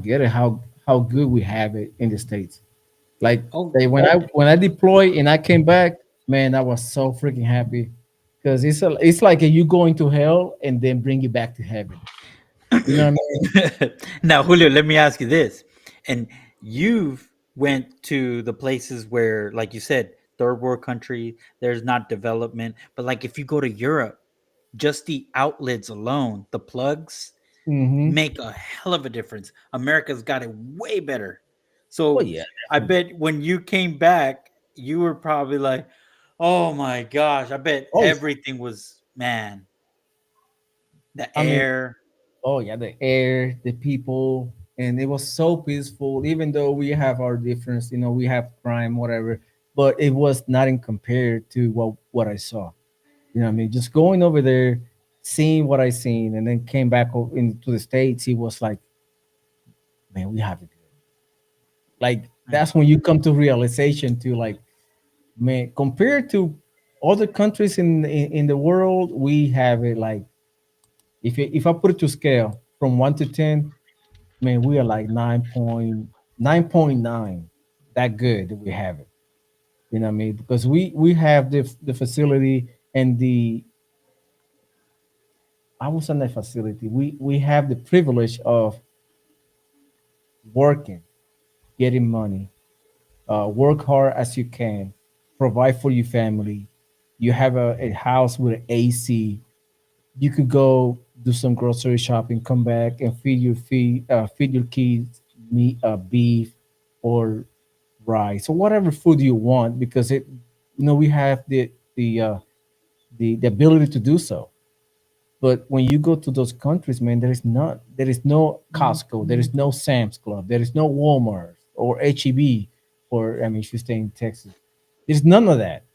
Speaker 2: get it how good we have it in the states. Like
Speaker 1: Oh,
Speaker 2: they, when I deployed and I came back, man, I was so freaking happy because it's like you going to hell and then bring you back to heaven. You know what I mean?
Speaker 1: now, Julio, let me ask you this. And you've went to the places where, like you said, third world country, there's not development. But like if you go to Europe, just the outlets alone, the plugs
Speaker 2: Mm-hmm.
Speaker 1: make a hell of a difference. America's got it way better.
Speaker 2: Oh
Speaker 1: So
Speaker 2: yeah,
Speaker 1: I
Speaker 2: definitely.
Speaker 1: bet when you came back, you were probably like, oh my gosh, I bet
Speaker 2: Oh,
Speaker 1: everything was, man, the
Speaker 2: I mean,
Speaker 1: air.
Speaker 2: oh yeah, the air, the people, and it was so peaceful. Even though we have our difference, we have crime, whatever, but it was nothing compared to what I saw. You know what I mean? Just going over there, seeing what I seen, and then came back into the states. He was like, "Man, we have it good." Like that's when you come to realization to like, man, compared to other countries in the world, we have it like if I put it to scale from 1 to 10, man, we are like 9.9. That good that we have it. You know what I mean? Because we have the facility and the I was on that facility. We have the privilege of working, getting money, work hard as you can, provide for your family. You have a house with an AC. You could go do some grocery shopping, come back and feed your kids meat, beef, or rice, or whatever food you want, because we have the ability to do so. But when you go to those countries, man, there is no Costco, there is no Sam's Club, there is no Walmart or HEB, or I mean, if you stay in Texas, there's none of that,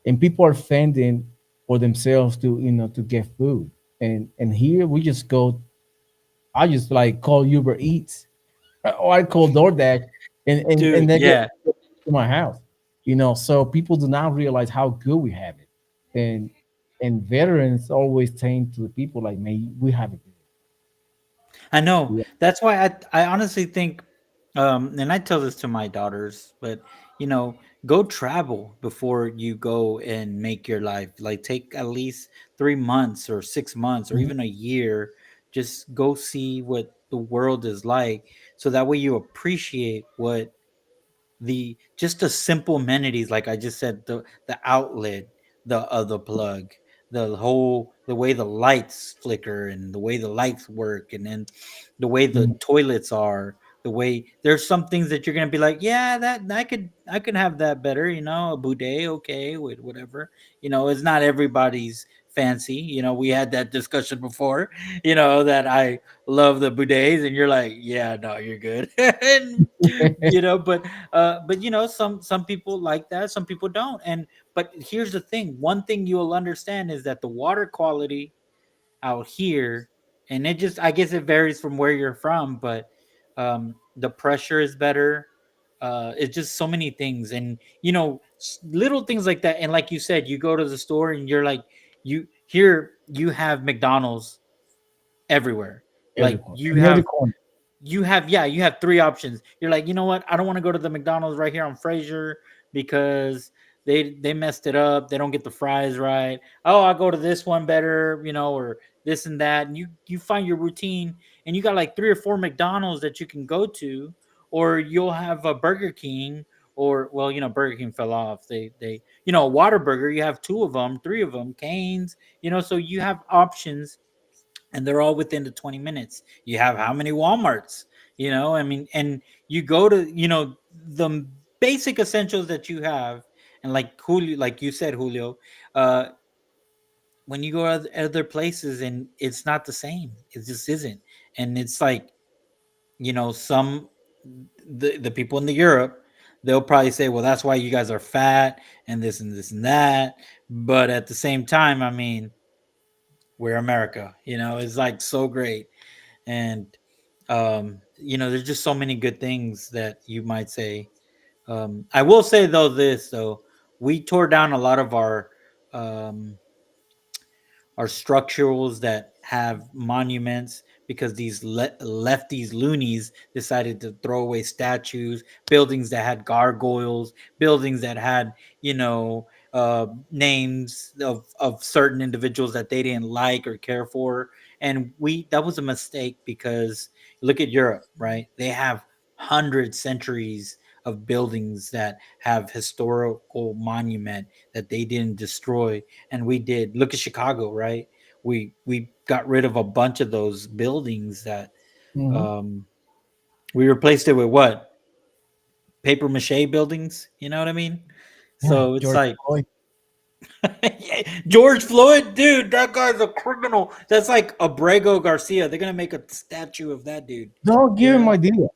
Speaker 2: and people are fending for themselves to get food. And here we just go. I just like call Uber Eats, or I call DoorDash, and
Speaker 1: Dude,
Speaker 2: then get
Speaker 1: yeah.
Speaker 2: to my house. So people do not realize how good we have it, and veterans always saying to the people like, "Man, we have it
Speaker 1: I know.
Speaker 2: good."
Speaker 1: That's why I honestly think, and I tell this to my daughters, but go travel before you go and make your life. Like take at least 3 months or 6 months or
Speaker 2: Yeah.
Speaker 1: even a year. Just go see what the world is like, so that way you appreciate what the just the simple amenities, like I just said, the outlet, the plug, the way the lights flicker and the way the lights work, and then the way the
Speaker 2: Mhm.
Speaker 1: toilets are, the way there's some things that you're gonna be like, yeah, that I could have that better, a boudet, okay, with whatever. It's not everybody's fancy. We had that discussion before, that I love the bidets, and you're like, yeah, no, you're good. And but some people like that, some people don't. And but here's the thing, one thing you'll understand is that the water quality out here, and it just, I guess it varies from where you're from, but the pressure is better. It's just so many things, and little things like that. And like you said, you go to the store and you're like, you have McDonald's everywhere.
Speaker 2: Every
Speaker 1: Like
Speaker 2: corner,
Speaker 1: you
Speaker 2: in every
Speaker 1: have
Speaker 2: corner.
Speaker 1: you have yeah, you have three options. You're like, you know what? I don't want to go to the McDonald's right here on Fraser because they messed it up. They don't get the fries right. Oh, I'll go to this one better, or this and that. And you find your routine, and you got like three or four McDonald's that you can go to, or you'll have a Burger King, or well, Burger King fell off. They a Whataburger, you have two of them, three of them, Canes, so you have options, and they're all within the 20 minutes. You have how many Walmarts? I mean, and you go to, the basic essentials that you have. And like Julio, like you said, Julio, uh, when you go other places and it's not the same, it just isn't. And it's like, some the people in the Europe, they'll probably say, well, that's why you guys are fat and this and this and that. But at the same time, I mean, we're America, it's like so great. And there's just so many good things that you might say. I will say though, we tore down a lot of our um, are structurals that have monuments because these lefties loonies decided to throw away statues, buildings that had gargoyles, buildings that had, you know, names of certain individuals that they didn't like or care for. And that was a mistake because look at Europe, right? They have hundred centuries of buildings that have historical monument that they didn't destroy, and we did. Look at Chicago, right? We got rid of a bunch of those buildings that
Speaker 2: Mhm.
Speaker 1: um, we replaced it with what, paper mache buildings. You know what I mean?
Speaker 2: Yeah,
Speaker 1: So it's
Speaker 2: George
Speaker 1: like
Speaker 2: Floyd.
Speaker 1: George Floyd, dude, that guy's a criminal. That's like Abrego Garcia. They're gonna make a statue of that dude.
Speaker 2: Don't
Speaker 1: You
Speaker 2: give him
Speaker 1: know,
Speaker 2: idea. Do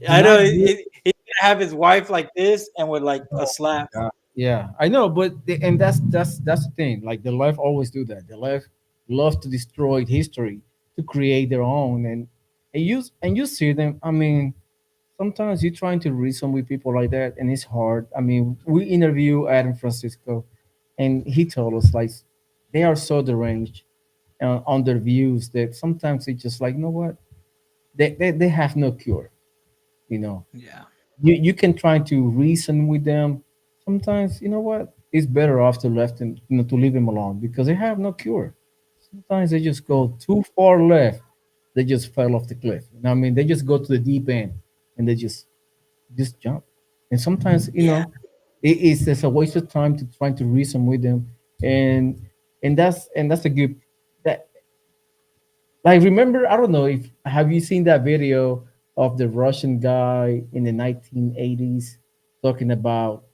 Speaker 1: I know
Speaker 2: not give.
Speaker 1: he's gonna have his wife like this and with like a slap.
Speaker 2: Yeah, I know, but and that's the thing. Like the left always do that. The left loves to destroy history to create their own, and you see them. I mean, sometimes you're trying to reason with people like that, and it's hard. I mean, we interview Adam Francisco, and he told us like they are so deranged on their views that sometimes it's just like, you know what, they have no cure. You know,
Speaker 1: Yeah,
Speaker 2: you can try to reason with them. Sometimes, you know what, it's better off to left and to leave them alone because they have no cure. Sometimes they just go too far left, they just fell off the cliff. You know what I mean? They just go to the deep end and they just jump. And sometimes,
Speaker 1: yeah.
Speaker 2: it's just a waste of time to try to reason with them. And that's a good that like, remember, I don't know if have you seen that video of the Russian guy in the 1980s talking about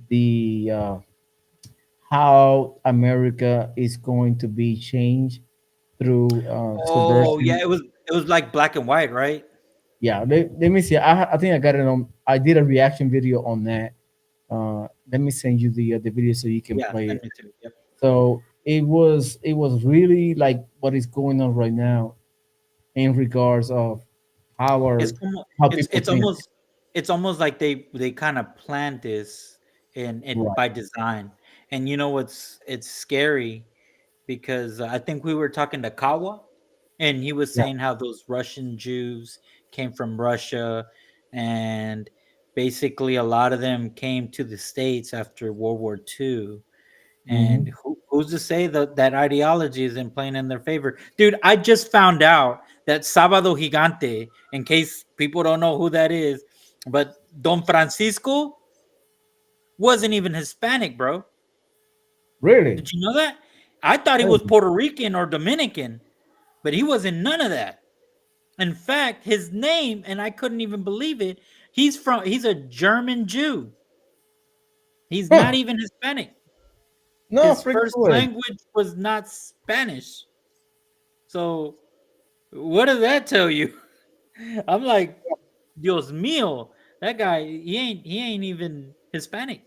Speaker 2: the how America is going to be changed through
Speaker 1: Oh yeah,
Speaker 2: subversion.
Speaker 1: it was like black and white, right?
Speaker 2: Yeah, let me see. I think I got it on. I did a reaction video on that. Let me send you the video so you can
Speaker 1: Yeah,
Speaker 2: play
Speaker 1: send
Speaker 2: it.
Speaker 1: me too. Yep.
Speaker 2: So it was really like what is going on right now in regards of how
Speaker 1: It's
Speaker 2: our
Speaker 1: almost
Speaker 2: how
Speaker 1: it's
Speaker 2: people
Speaker 1: it's
Speaker 2: think.
Speaker 1: almost it's almost like they kind of planned this in
Speaker 2: Right.
Speaker 1: by design. And you know what's it's scary because I think we were talking to Kawa, and he was
Speaker 2: Yeah.
Speaker 1: saying how those Russian Jews came from Russia, and basically a lot of them came to the States after World War II. And
Speaker 2: Hmm.
Speaker 1: who's to say that that ideology isn't playing in their favor? Dude, I just found out that Sábado Gigante, in case people don't know who that is, but Don Francisco wasn't even Hispanic, bro.
Speaker 2: Really?
Speaker 1: Did you know that? I thought he
Speaker 2: Oh,
Speaker 1: was Puerto Rican or Dominican, but he wasn't none of that. In fact, his name, and I couldn't even believe it, he's a German Jew. He's not
Speaker 2: huh.
Speaker 1: even Hispanic.
Speaker 2: No,
Speaker 1: His
Speaker 2: freaking
Speaker 1: first
Speaker 2: way.
Speaker 1: language was not Spanish. So what does that tell you? I'm like, Dios mío, that guy, he ain't even Hispanic.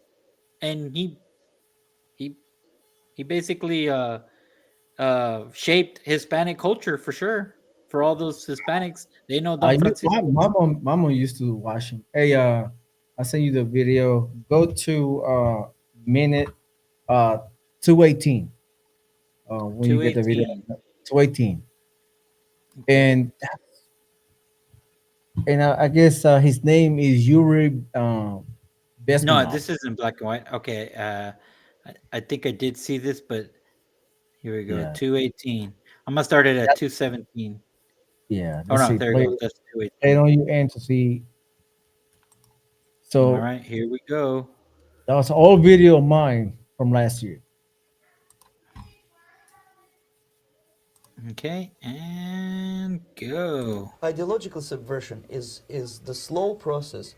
Speaker 1: And he he basically shaped Hispanic culture for sure. For all those Hispanics, they know Don Francisco.
Speaker 2: My mom used to watch him. Hey, I sent you the video. Go to minute uh 218. When you get the video,
Speaker 1: 218.
Speaker 2: 218.
Speaker 1: Okay.
Speaker 2: And I guess his name is Yuri
Speaker 1: No,
Speaker 2: Besmanov.
Speaker 1: this isn't black and white. Okay. I think I did see this, but here we go.
Speaker 2: Yeah,
Speaker 1: 218. I'm gonna start it at
Speaker 2: that,
Speaker 1: 217.
Speaker 2: yeah.
Speaker 1: Oh
Speaker 2: Let's
Speaker 1: no,
Speaker 2: see.
Speaker 1: there you
Speaker 2: Play
Speaker 1: go. That's
Speaker 2: it
Speaker 1: 218.
Speaker 2: on your end to see.
Speaker 1: All
Speaker 2: So
Speaker 1: right, here we go.
Speaker 2: that was all video of mine from last year.
Speaker 1: Okay, and go.
Speaker 9: Ideological subversion is the slow process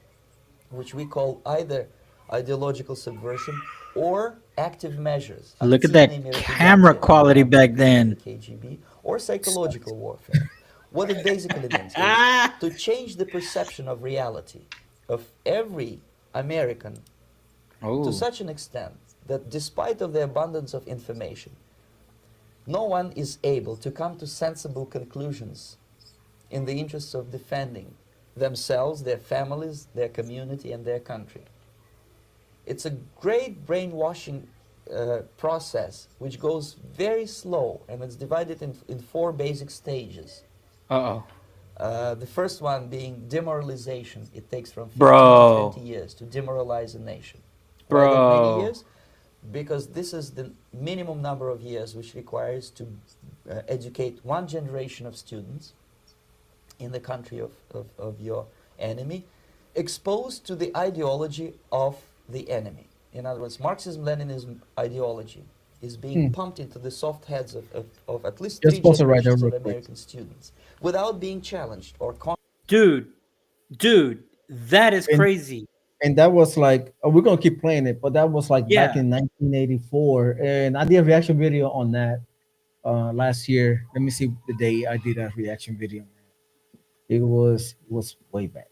Speaker 9: which we call either ideological subversion or active measures,
Speaker 1: Look at
Speaker 9: активные
Speaker 1: that camera
Speaker 9: мероприятия
Speaker 1: quality
Speaker 9: охраны
Speaker 1: back
Speaker 9: by the
Speaker 1: then.
Speaker 9: KGB, or psychological warfare. What it basically means is
Speaker 1: Ah!
Speaker 9: to change the perception of reality of every American to
Speaker 1: Oh,
Speaker 9: such an extent that despite of the abundance of information, no one is able to come to sensible conclusions in the interests of defending themselves, their families, their community, and their country. It's a great brainwashing process which goes very slow, and it's divided in four basic stages.
Speaker 1: Uh-oh.
Speaker 9: The first one being demoralization. It takes from 15 to
Speaker 1: Bro.
Speaker 9: 20 years to demoralize a nation. Why that many
Speaker 1: Bro.
Speaker 9: years? Because this is the minimum number of years which requires to educate one generation of students in the country of your enemy, exposed to the ideology of the enemy. In other words, Marxism-Leninism ideology is being pumped into the soft heads of at least
Speaker 2: You're
Speaker 9: three
Speaker 2: supposed to write that
Speaker 9: generations
Speaker 2: real
Speaker 9: of
Speaker 2: quick.
Speaker 9: American students without being challenged or
Speaker 1: Dude, that is
Speaker 2: And
Speaker 1: crazy.
Speaker 2: and that was like we're gonna keep playing it, but that was like back
Speaker 1: Yeah.
Speaker 2: in 1984, and I did a reaction video on that last year. Let me see the day I did a reaction video. It was way back.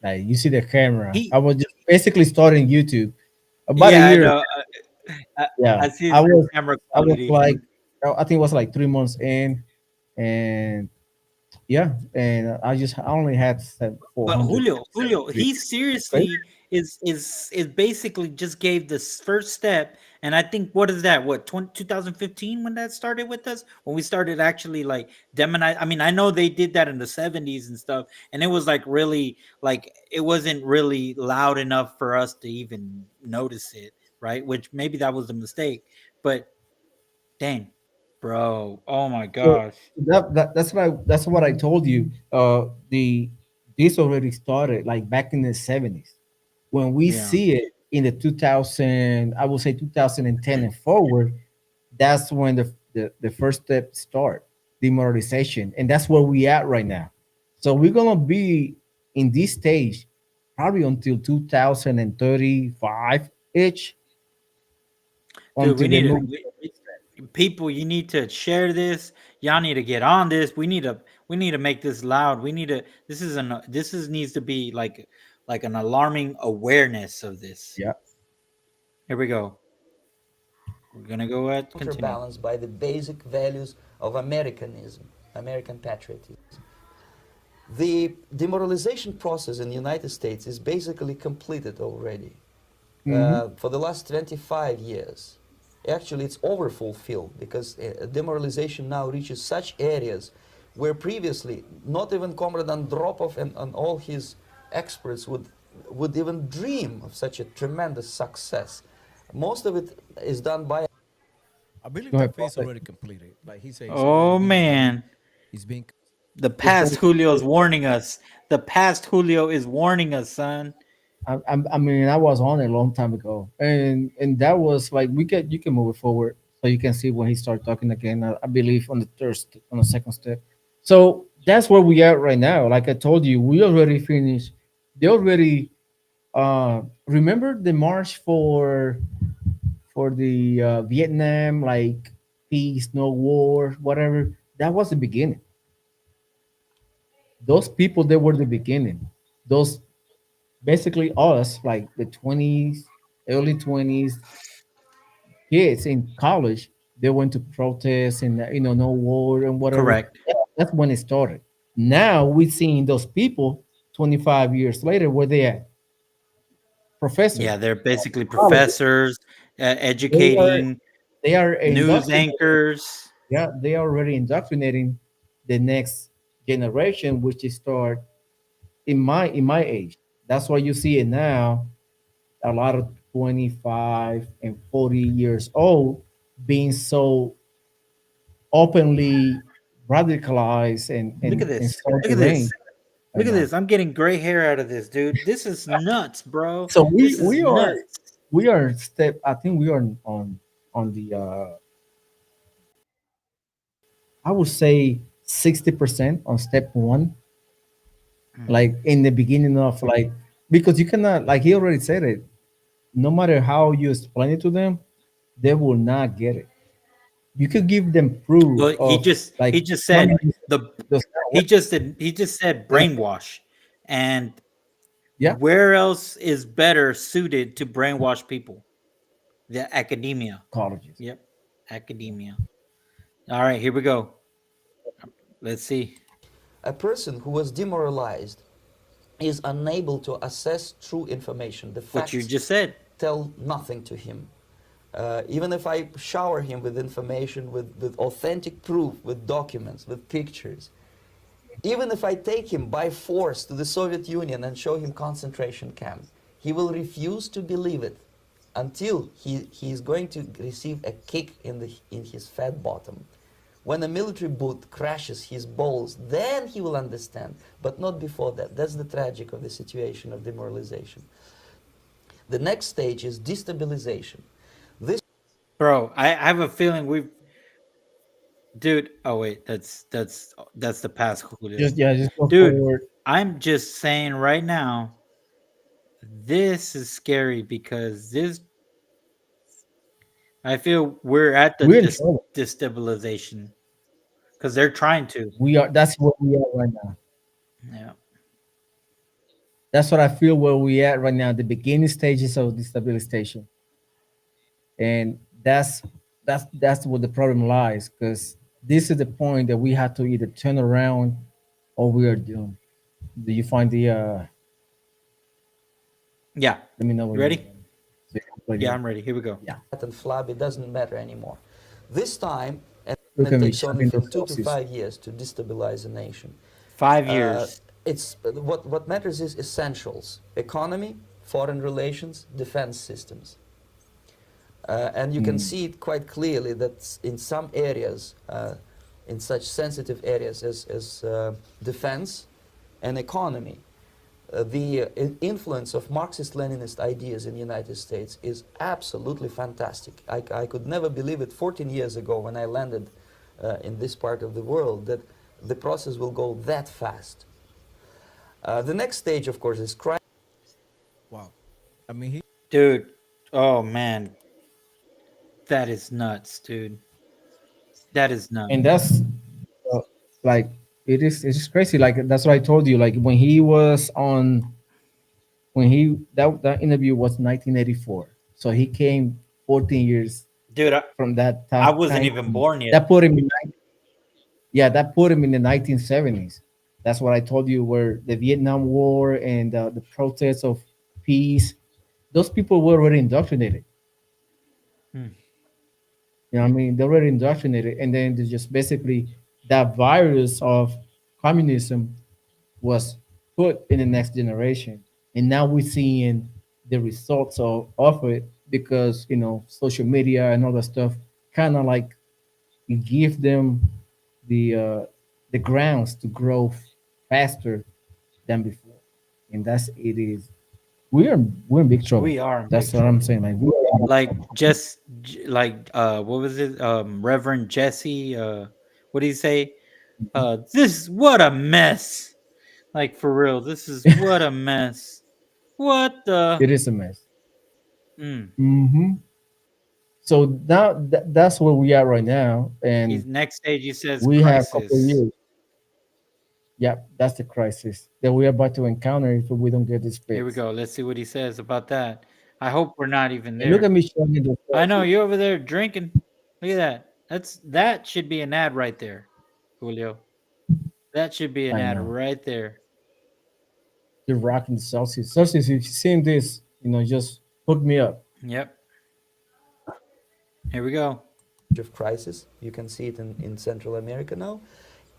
Speaker 2: Like you see the camera.
Speaker 1: He
Speaker 2: I was just basically starting YouTube about a
Speaker 1: Yeah, I
Speaker 2: year.
Speaker 1: know. I,
Speaker 2: Yeah,
Speaker 1: I see
Speaker 2: I
Speaker 1: the
Speaker 2: was
Speaker 1: camera
Speaker 2: I was
Speaker 1: quality.
Speaker 2: like I think it was like 3 months in, and yeah, and I only had
Speaker 1: But
Speaker 2: 470
Speaker 1: Julio,
Speaker 2: views.
Speaker 1: he
Speaker 2: Right?
Speaker 1: seriously is basically just gave this first step, and I think what is that? What 2015 when that started with us? When we started actually like demonize. I mean, I know they did that in the 70s and stuff, and it was like really like it wasn't really loud enough for us to even notice it, right? Which maybe that was a mistake, but dang, bro, oh my
Speaker 2: So
Speaker 1: gosh,
Speaker 2: that's what I told you. This already started like back in the 70s. When we
Speaker 1: yeah,
Speaker 2: see it in the 2000, I would say 2010 and forward, that's when the first step start, demoralization, and that's where we at right now. So we're gonna be in this stage probably until 2035 ish,
Speaker 1: dude, we
Speaker 2: until they
Speaker 1: need
Speaker 2: move.
Speaker 1: people, you need to share this. Y'all need to get on this. We need to make this loud. We need to this is needs to be like an alarming awareness of this.
Speaker 2: Yeah.
Speaker 1: Here we go. We're gonna go at continue.
Speaker 9: counterbalanced by the basic values of Americanism, American patriotism. The demoralization process in the United States is basically completed already. For the last 25 years. Actually, it's overfulfilled because demoralization now reaches such areas where previously not even Comrade Andropov and all his experts would even dream of such a tremendous success. Most of it is done by
Speaker 10: I believe
Speaker 2: Go
Speaker 10: that
Speaker 2: ahead,
Speaker 10: phase
Speaker 2: Prophet.
Speaker 10: already completed. Like he said, it's already
Speaker 1: Oh
Speaker 10: been done.
Speaker 1: man,
Speaker 10: It's being
Speaker 1: the
Speaker 2: It's
Speaker 1: past
Speaker 2: already
Speaker 1: Julio is warning us. The past Julio is warning us, son.
Speaker 2: I mean, I was on it a long time ago, and that was like you can move it forward so you can see when he started talking again. I believe on the on the second step. So that's where we are right now. Like I told you, we already finished. They already remember the march for the Vietnam, like peace, no war, whatever. That was the beginning. Those people, they were the beginning. Those basically us, like the 20s, early 20s kids in college, they went to protest and no war and whatever.
Speaker 1: Correct.
Speaker 2: That's when it started. Now we're seeing those people 25 years later, where they at?
Speaker 1: Yeah,
Speaker 2: Professors,
Speaker 1: they're basically
Speaker 2: colleges.
Speaker 1: professors,
Speaker 2: They are
Speaker 1: educating
Speaker 2: they are
Speaker 1: news
Speaker 2: indoctrinating.
Speaker 1: anchors.
Speaker 2: Yeah, they are already indoctrinating the next generation, which is start in my age. That's why you see it now. A lot of 25 and 40 years old being so openly radicalized and
Speaker 1: Look at
Speaker 2: and, and
Speaker 1: this.
Speaker 2: so
Speaker 1: Look at
Speaker 2: deranged
Speaker 1: this.
Speaker 2: right
Speaker 1: Look at
Speaker 2: now.
Speaker 1: this. I'm getting gray hair out of this, dude. This is nuts, bro.
Speaker 2: So we
Speaker 1: This is
Speaker 2: we are
Speaker 1: nuts.
Speaker 2: we are step. I think we are on the I would say 60% on step one,
Speaker 1: Mm.
Speaker 2: like in the beginning of like, because you cannot, like he already said it, no matter how you explain it to them, they will not get it. You could give them proof
Speaker 1: Well, he
Speaker 2: of
Speaker 1: just
Speaker 2: like
Speaker 1: he just
Speaker 2: tell me
Speaker 1: said
Speaker 2: this
Speaker 1: the
Speaker 2: does not
Speaker 1: he
Speaker 2: work.
Speaker 1: just said he just said
Speaker 2: Yeah,
Speaker 1: brainwash. And
Speaker 2: yeah,
Speaker 1: where else is better suited to brainwash people? The academia.
Speaker 2: colleges.
Speaker 1: Yep. Academia. All right, here we go. Let's see.
Speaker 9: a person who was demoralized is unable to assess true information. The
Speaker 1: What you
Speaker 9: facts
Speaker 1: just said.
Speaker 9: tell nothing to him. even if I shower him with information, with authentic proof, with documents, with pictures, even if I take him by force to the Soviet Union and show him concentration camp, he will refuse to believe it until he is going to receive a kick in his fat bottom. When a military boot crashes his balls, then he will understand, but not before that. That's the tragic of the situation of demoralization. The next stage is destabilization. This
Speaker 1: Bro, I have a feeling dude. Oh wait, that's the past, Julio.
Speaker 2: Just go
Speaker 1: Dude,
Speaker 2: forward.
Speaker 1: I'm just saying right now, this is scary because I feel we're at the
Speaker 2: We're in trouble.
Speaker 1: destabilization because they're trying to.
Speaker 2: We are. That's where we are right now.
Speaker 1: Yeah.
Speaker 2: That's what I feel where we at right now. The beginning stages of destabilization, and that's where the problem lies. Because this is the point that we have to either turn around or we are doomed. Do you find the?
Speaker 1: Yeah.
Speaker 2: Let me know
Speaker 1: You
Speaker 2: when you're
Speaker 1: ready?
Speaker 2: ready.
Speaker 1: Yeah, I'm ready. Here we go.
Speaker 2: Yeah.
Speaker 9: and flabby doesn't matter anymore. This time, and
Speaker 2: Look
Speaker 9: it
Speaker 2: at me
Speaker 9: takes only
Speaker 2: shoving
Speaker 9: from
Speaker 2: the
Speaker 9: 2 to
Speaker 2: sauces.
Speaker 9: 5 years to destabilize a nation.
Speaker 1: 5 years.
Speaker 9: It's what matters is essentials: economy, foreign relations, defense systems. And you can see it quite clearly that in some areas, in such sensitive areas as defense and economy, the influence of Marxist-Leninist ideas in the United States is absolutely fantastic. I could never believe it 14 years ago when I landed in this part of the world that the process will go that fast. The next stage, of course, is crisis.
Speaker 10: Wow. I mean, he
Speaker 1: Dude, oh man, that is nuts, dude. That is nuts.
Speaker 2: And that's uh, like it's just crazy. Like that's what I told you. Like when he was on when he that interview was 1984. So he came 14 years
Speaker 1: Dude,
Speaker 2: from that
Speaker 1: I
Speaker 2: time.
Speaker 1: wasn't even born yet.
Speaker 2: That put him in yeah, that put him in the 1970s. That's what I told you. Where the Vietnam War and the protests of peace, those people were already indoctrinated.
Speaker 1: Hmm.
Speaker 2: You know what I mean? They're already indoctrinated, and then there's just basically that virus of communism was put in the next generation, and now we're seeing the results of it because social media and all that stuff kind of like give them the uh, the grounds to grow faster than before, and that's it is we're in big trouble.
Speaker 1: We are in
Speaker 2: That's
Speaker 1: big
Speaker 2: what I'm
Speaker 1: trouble.
Speaker 2: saying. Like we are,
Speaker 1: Like what was it? Reverend Jesse, what did he say? This what a mess. Like for real, this is what a mess. What the
Speaker 2: it is a mess.
Speaker 1: mm.
Speaker 2: Hmm. So now that's where we are right now,
Speaker 1: He's
Speaker 2: and
Speaker 1: next stage he says
Speaker 2: we have a couple of
Speaker 1: crisis.
Speaker 2: years. Yeah, that's the crisis that we're about to encounter if we don't get this
Speaker 1: Here we
Speaker 2: fixed.
Speaker 1: go. Let's see what he says about that. I hope we're not even
Speaker 2: And look at
Speaker 1: there.
Speaker 2: me showing you the
Speaker 1: I know
Speaker 2: sauces.
Speaker 1: you're over there drinking. Look at that. That should be an ad right there, Julio. That should be an
Speaker 2: I
Speaker 1: ad
Speaker 2: know
Speaker 1: right there.
Speaker 2: you're rocking the sauces. Sauces, if you've seen this, just hook me up.
Speaker 1: Yep. Here we go.
Speaker 9: Of crisis. You can see it in Central America now.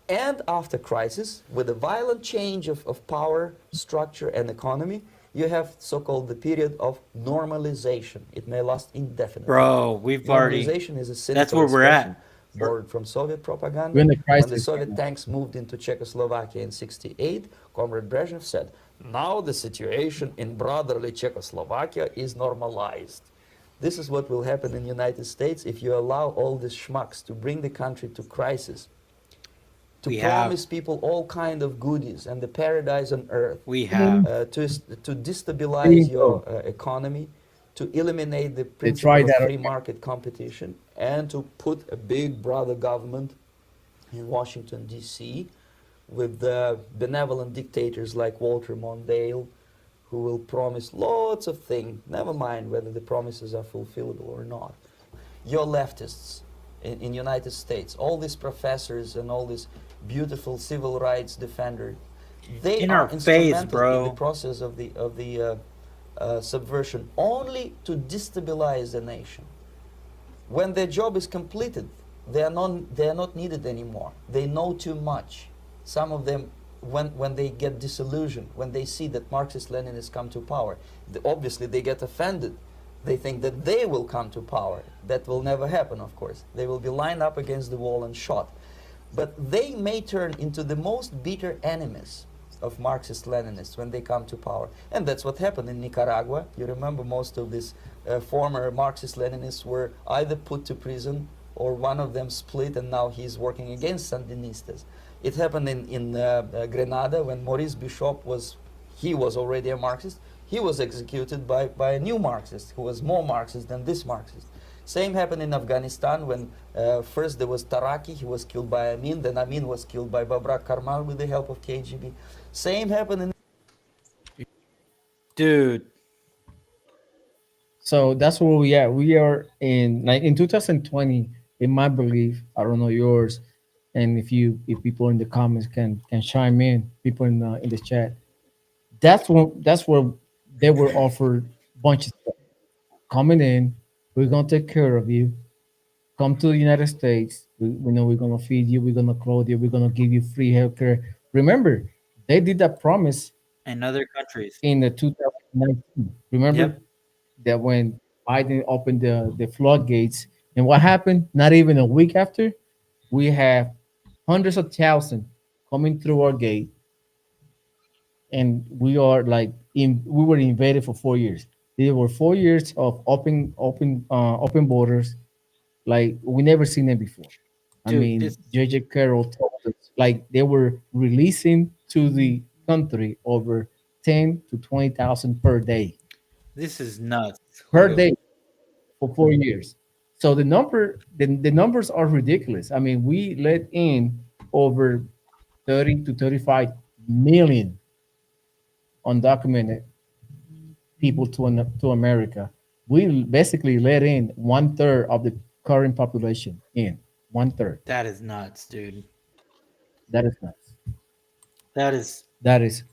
Speaker 9: And after crisis, with a violent change of power, structure, and economy, you have so-called the period of normalization. It may last indefinitely.
Speaker 1: Bro, we've already
Speaker 9: Normalization is a
Speaker 1: that's
Speaker 9: cynical
Speaker 1: where we're
Speaker 9: expression
Speaker 1: at.
Speaker 9: borrowed from Soviet propaganda.
Speaker 2: We're in the
Speaker 9: When the
Speaker 2: crisis right
Speaker 9: Soviet
Speaker 2: now.
Speaker 9: tanks moved into Czechoslovakia in '68, Comrade Brezhnev said, "Now the situation in brotherly Czechoslovakia is normalized." This is what will happen in the United States if you allow all these schmucks to bring the country to crisis, to
Speaker 1: We have.
Speaker 9: promise people all kind of goodies and the paradise on earth,
Speaker 1: We have.
Speaker 9: to destabilize
Speaker 2: There you
Speaker 9: your
Speaker 2: go.
Speaker 9: economy, to eliminate the
Speaker 2: They
Speaker 9: principle
Speaker 2: tried
Speaker 9: of
Speaker 2: that
Speaker 9: free
Speaker 2: already.
Speaker 9: market competition, and to put a big brother government in Washington, D.C., with benevolent dictators like Walter Mondale, who will promise lots of things, never mind whether the promises are fulfillable or not. Your leftists in United States, all these professors and all these beautiful civil rights defenders, they
Speaker 1: In
Speaker 9: are
Speaker 1: our face,
Speaker 9: instrumental in the
Speaker 1: bro.
Speaker 9: process of the subversion only to destabilize the nation. When their job is completed, they are not needed anymore. They know too much. Some of them, when they get disillusioned, when they see that Marxist-Leninists come to power, obviously they get offended. They think that they will come to power. That will never happen, of course. They will be lined up against the wall and shot. But they may turn into the most bitter enemies of Marxist-Leninists when they come to power. And that's what happened in Nicaragua. You remember most of these former Marxist-Leninists were either put to prison or one of them split, and now he's working against Sandinistas. It happened in Grenada when Maurice Bishop was already a Marxist. He was executed by a new Marxist who was more Marxist than this Marxist. Same happened in Afghanistan when first there was Taraki, he was killed by Amin, then Amin was killed by Babrak Karmal with the help of KGB. Same happened in...
Speaker 1: Dude.
Speaker 2: So that's where we are. We are in like in 2020. In my belief, I don't know yours, and if people in the comments can chime in, people in the chat. That's where they were offered bunch of stuff. Coming in, we're gonna take care of you. Come to the United States. We know we're gonna feed you. We're gonna clothe you. We're gonna give you free healthcare. Remember, they did that promise
Speaker 1: And other countries.
Speaker 2: in the 2019. Remember
Speaker 1: Yep.
Speaker 2: that when Biden opened the floodgates, and what happened? Not even a week after, we have hundreds of thousands coming through our gate, and we are like we were invaded for 4 years. There were 4 years of open borders, like we never seen it before. I
Speaker 1: Dude,
Speaker 2: mean,
Speaker 1: this
Speaker 2: JJ Carroll told us like they were releasing to the country over 10 to 20,000 per day,
Speaker 1: this is nuts,
Speaker 2: per
Speaker 1: Julio.
Speaker 2: day for 4 years. So the numbers are ridiculous. I mean, we let in over 30 to 35 million undocumented people to America. We basically let in one third of the current population in one third.
Speaker 1: That is nuts, dude.
Speaker 2: That is nuts.
Speaker 1: That is
Speaker 2: That is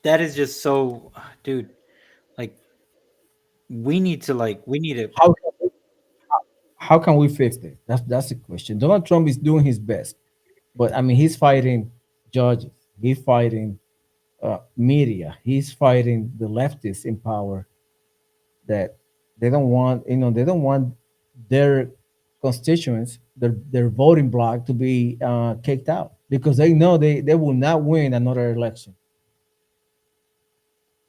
Speaker 1: that is just so, dude. Like we need to.
Speaker 2: how how can we fix this? That's the question. Donald Trump is doing his best, but I mean he's fighting judges. He's fighting media. He's fighting the leftists in power that they don't want. They don't want their constituents, their voting bloc, to be kicked out because they know they will not win another election.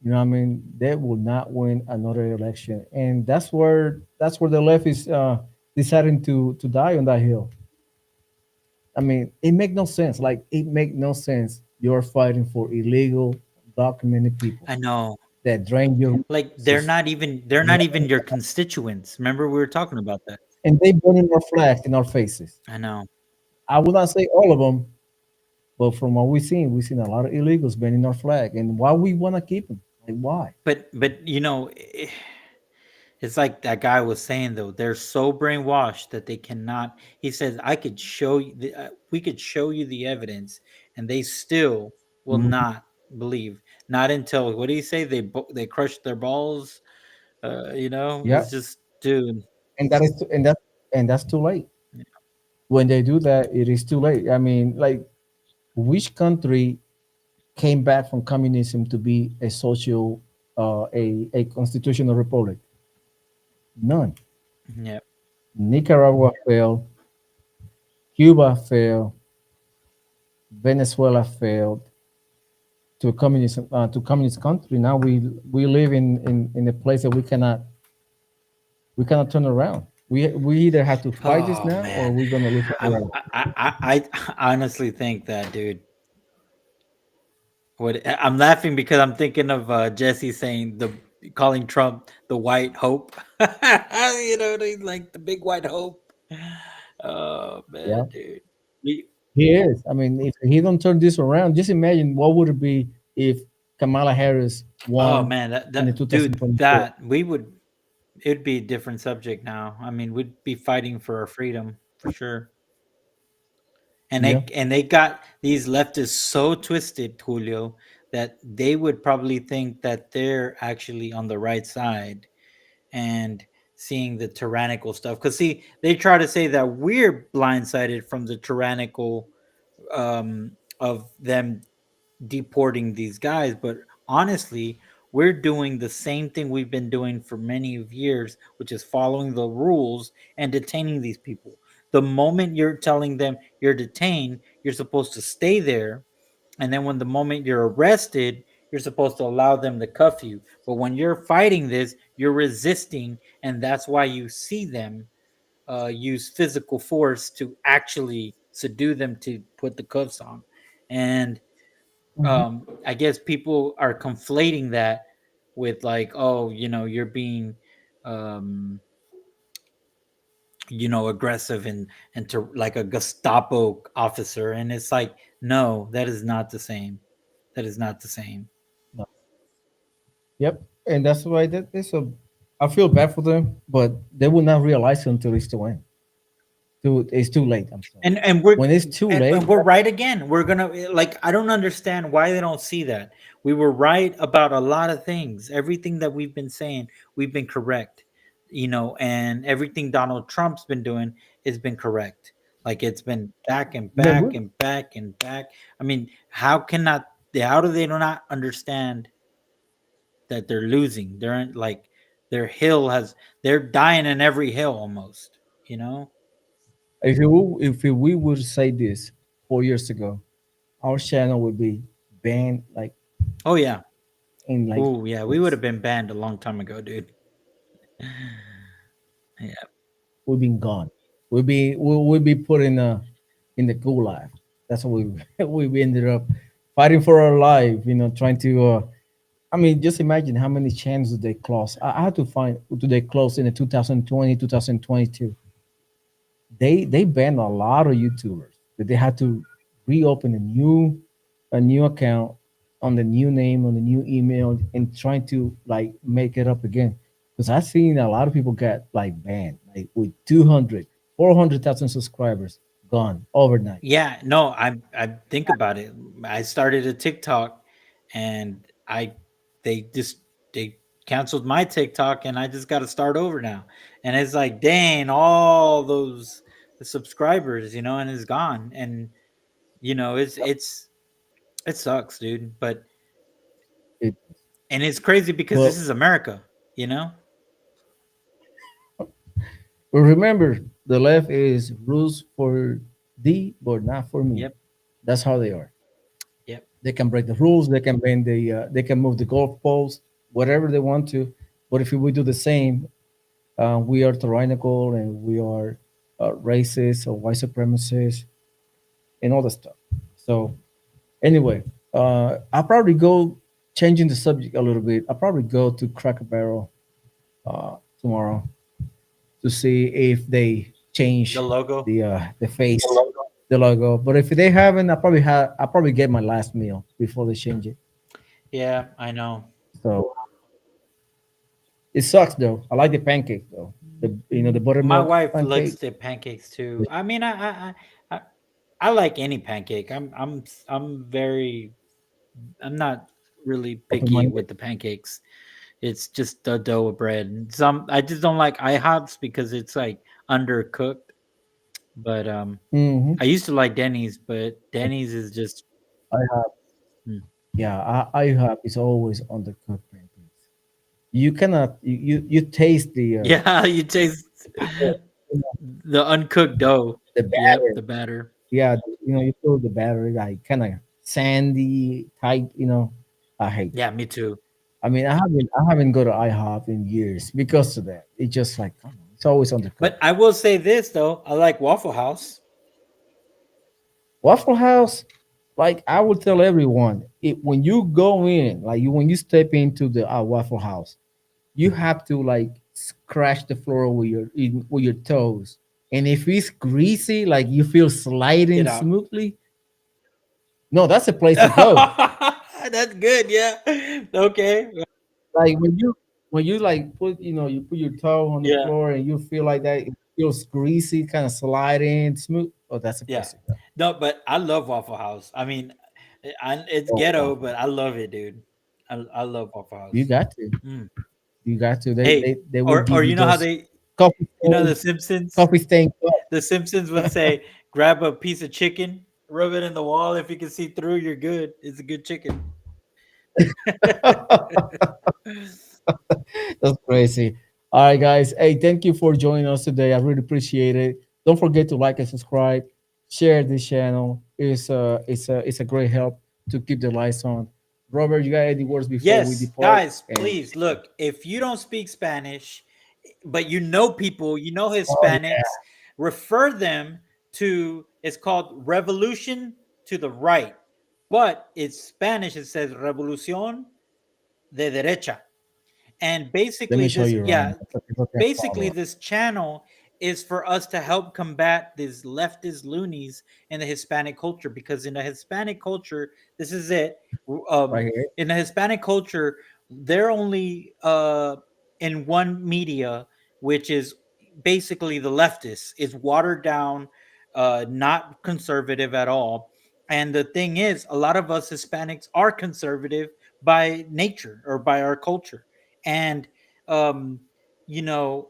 Speaker 2: You know what I mean? They will not win another election, and that's where the left is deciding to die on that hill. I mean, it make no sense. Like it make no sense. You're fighting for illegal, documented people
Speaker 1: I know.
Speaker 2: that drain your
Speaker 1: Like
Speaker 2: resources,
Speaker 1: they're not even your constituents. Remember we were talking about that.
Speaker 2: and they burning our flags in our faces.
Speaker 1: I know.
Speaker 2: I would not say all of them, but from what we've seen a lot of illegals burning our flag, and why we want to keep them? Like why?
Speaker 1: But it's like that guy was saying though. They're so brainwashed that they cannot. He says, "I could show you. We could show you the evidence, and they still will
Speaker 2: Mhm.
Speaker 1: not believe. Not until what do you say? They crush their balls.
Speaker 2: Yeah,
Speaker 1: It's just, dude.
Speaker 2: and that is and that's too late. When they do that, it is too late. I mean, like which country came back from communism to be a social, a constitutional republic? None.
Speaker 1: Yeah,
Speaker 2: Nicaragua failed, Cuba failed, Venezuela failed to communist country. Now we live in a place that we cannot turn around. We either have to fight this
Speaker 1: oh
Speaker 2: now or
Speaker 1: man,
Speaker 2: we're gonna lose our life.
Speaker 1: I honestly think that, dude. I'm laughing because I'm thinking of Jesse saying the calling Trump the white hope. Like the big white hope. Oh
Speaker 2: Yeah,
Speaker 1: man, dude. We,
Speaker 2: he is. I mean, if he don't turn this around, just imagine what would it be if Kamala Harris
Speaker 1: oh
Speaker 2: won
Speaker 1: man,
Speaker 2: in the
Speaker 1: that dude,
Speaker 2: 2024.
Speaker 1: that we would it'd be a different subject now. I mean, we'd be fighting for our freedom for sure. And
Speaker 2: Yeah,
Speaker 1: they got these leftists so twisted, Julio, that they would probably think that they're actually on the right side and seeing the tyrannical stuff. Because see, they try to say that we're blindsided from the tyrannical of them deporting these guys, but honestly, we're doing the same thing we've been doing for many of years, which is following the rules and detaining these people. The moment you're telling them you're detained, you're supposed to stay there, and then when the moment you're arrested, you're supposed to allow them to cuff you. But when you're fighting this, you're resisting, and that's why you see them use physical force to actually subdue them to put the cuffs on. And
Speaker 2: Mhm.
Speaker 1: I guess people are conflating that with like, oh, you're being, um, aggressive and to like a Gestapo officer, and it's like, no, that is not the same. That is not the same.
Speaker 2: No. Yep, and that's why that is a. I feel bad for them, but they will not realize it until it's too end. It's too late. I'm sorry.
Speaker 1: And we're
Speaker 2: When it's too
Speaker 1: and
Speaker 2: late,
Speaker 1: we're right again. We're gonna like, I don't understand why they don't see that. We were right about a lot of things. Everything that we've been saying, we've been correct. And everything Donald Trump's been doing has been correct. Like, it's been back and
Speaker 2: man,
Speaker 1: back and back and back. I mean, how do they not understand that they're losing? They're like, they're dying in every hill almost, you know?
Speaker 2: if we would say this 4 years ago, our channel would be banned like
Speaker 1: Oh yeah.
Speaker 2: in like
Speaker 1: Oh yeah, we would have been banned a long time ago, dude. Yeah.
Speaker 2: we've been gone. We'll be put in the gulag. That's what we ended up fighting for our life. Trying to. I mean, just imagine how many channels they close. I had to find do they close in the 2020, 2022. They banned a lot of YouTubers. That they had to reopen a new account on the new name, on the new email, and trying to like make it up again. Because I've seen a lot of people get like banned, like with 200, 400,000 subscribers gone overnight.
Speaker 1: Yeah, no, I think about it. I started a TikTok, and they canceled my TikTok, and I just got to start over now. And it's like, dang, all those subscribers, and it's gone. And it sucks, dude.
Speaker 2: It,
Speaker 1: And it's crazy because this
Speaker 2: but
Speaker 1: is America, you know?
Speaker 2: but remember, the left is rules for thee, but not for me.
Speaker 1: Yep,
Speaker 2: That's how they are.
Speaker 1: yep.
Speaker 2: They can break the rules. They can bend they can move the goalposts, whatever they want to. But if we do the same, we are tyrannical and we are racist or white supremacists and all that stuff. So anyway, I'll probably go changing the subject a little bit. I'll probably go to Cracker Barrel tomorrow to see if they
Speaker 1: The
Speaker 2: change
Speaker 1: logo.
Speaker 2: the face, the logo. But if they haven't, I'll probably get my last meal before they change it.
Speaker 1: Yeah, I know.
Speaker 2: So it sucks though. I like the pancake though. The
Speaker 1: My
Speaker 2: buttermilk
Speaker 1: wife likes
Speaker 2: pancake.
Speaker 1: the pancakes too. I mean, I I like any pancake. I'm not really
Speaker 2: Open
Speaker 1: picky
Speaker 2: minded.
Speaker 1: with the pancakes. It's just the dough of bread. And I just don't like IHOPs because it's like undercooked. But
Speaker 2: Mm-hmm.
Speaker 1: I used to like Denny's, but Denny's is just
Speaker 2: I have
Speaker 1: mm.
Speaker 2: yeah. I have it's always undercooked pancakes. You cannot you taste
Speaker 1: Yeah, you taste the uncooked dough.
Speaker 2: the
Speaker 1: Yep,
Speaker 2: batter.
Speaker 1: the batter.
Speaker 2: Yeah, you feel the batter like kind of sandy tight. I hate it.
Speaker 1: Yeah, me too.
Speaker 2: I haven't go to IHOP in years because of that. It's just like come on, it's always undercooked.
Speaker 1: But I will say this though, I like Waffle House.
Speaker 2: Waffle House, like I will tell everyone, when you go in, like when you step into the Waffle House, you have to like scratch the floor with your toes, and if it's greasy, like you feel sliding
Speaker 1: Get out.
Speaker 2: smoothly, no, that's a place to go.
Speaker 1: That's good. Yeah. Okay.
Speaker 2: Like when you like you put your toe on the
Speaker 1: Yeah.
Speaker 2: floor and you feel like that, it feels greasy, kind of sliding smooth. Oh, that's a
Speaker 1: Yeah.
Speaker 2: place to go.
Speaker 1: No, but I love Waffle House. I mean, it's
Speaker 2: Oh,
Speaker 1: ghetto,
Speaker 2: Waffle
Speaker 1: but
Speaker 2: House.
Speaker 1: I love it, dude. I love Waffle
Speaker 2: You
Speaker 1: House.
Speaker 2: got to.
Speaker 1: Mm.
Speaker 2: You got to.
Speaker 1: Hey,
Speaker 2: They will
Speaker 1: or
Speaker 2: give you
Speaker 1: you know how
Speaker 2: those
Speaker 1: they,
Speaker 2: coffee
Speaker 1: you know,
Speaker 2: stain,
Speaker 1: the Simpsons.
Speaker 2: coffee stain cup.
Speaker 1: The Simpsons would say, grab a piece of chicken, rub it in the wall. If you can see through, you're good. It's a good chicken.
Speaker 2: That's crazy. All right, guys. Hey, thank you for joining us today. I really appreciate it. Don't forget to like and subscribe. Share this channel. It's a great help to keep the lights on. Robert, you got any words before we
Speaker 1: Yes,
Speaker 2: depart?
Speaker 1: guys,
Speaker 2: And
Speaker 1: please look. If you don't speak Spanish, but you know people, you know
Speaker 2: oh yeah,
Speaker 1: Hispanics, refer them to. It's called Revolution to the Right, but it's Spanish. It says Revolución de Derecha. And
Speaker 2: let
Speaker 1: basically
Speaker 2: me show
Speaker 1: this,
Speaker 2: you around
Speaker 1: yeah,
Speaker 2: so people can
Speaker 1: basically
Speaker 2: follow.
Speaker 1: this channel is for us to help combat these leftist loonies in the Hispanic culture, because in the Hispanic culture, this is it.
Speaker 2: Right
Speaker 1: um
Speaker 2: here.
Speaker 1: in the Hispanic culture, they're only in one media, which is basically the leftists. Is watered down, not conservative at all. And the thing is, a lot of us Hispanics are conservative by nature or by our culture. And um you know,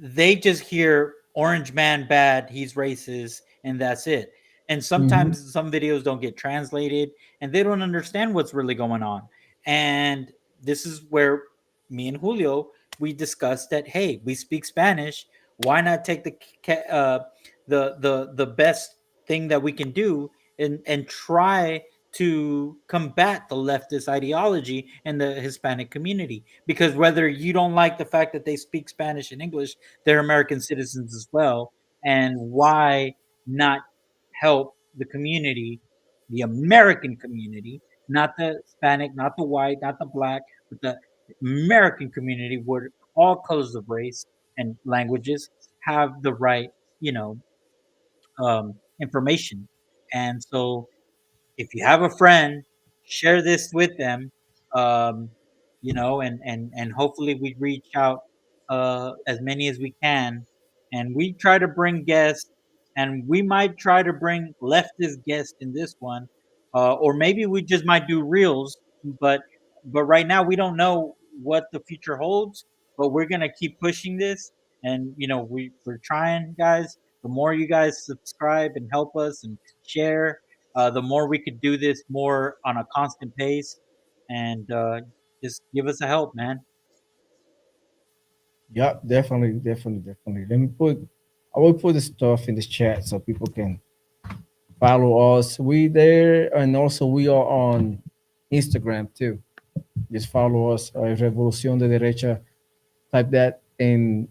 Speaker 1: they just hear orange man bad, he's racist, and that's it. And
Speaker 2: Mm-hmm.
Speaker 1: sometimes some videos don't get translated and they don't understand what's really going on. And this is where me and Julio, we discussed that, hey, we speak Spanish, why not take the best thing that we can do and try to combat the leftist ideology in the Hispanic community. Because whether you don't like the fact that they speak Spanish and English, they're American citizens as well. And why not help the community, the American community, not the Hispanic, not the white, not the black, but the American community, where all colors of race and languages have the right, you know, information. And so if you have a friend, share this with them. Um, you know, and hopefully we reach out as many as we can, and we try to bring guests, and we might try to bring leftist guests in this one, or maybe we just might do reels. But right now we don't know what the future holds. But we're gonna keep pushing this, and you know we're trying, guys. The more you guys subscribe and help us and share, the more we could do this more on a constant pace, and just give us a help, man.
Speaker 2: Yeah, definitely, definitely, definitely. Let me put. I will put the stuff in the chat so people can follow us. We there, and also we are on Instagram too. Just follow us, Revolución de Derecha. Type that in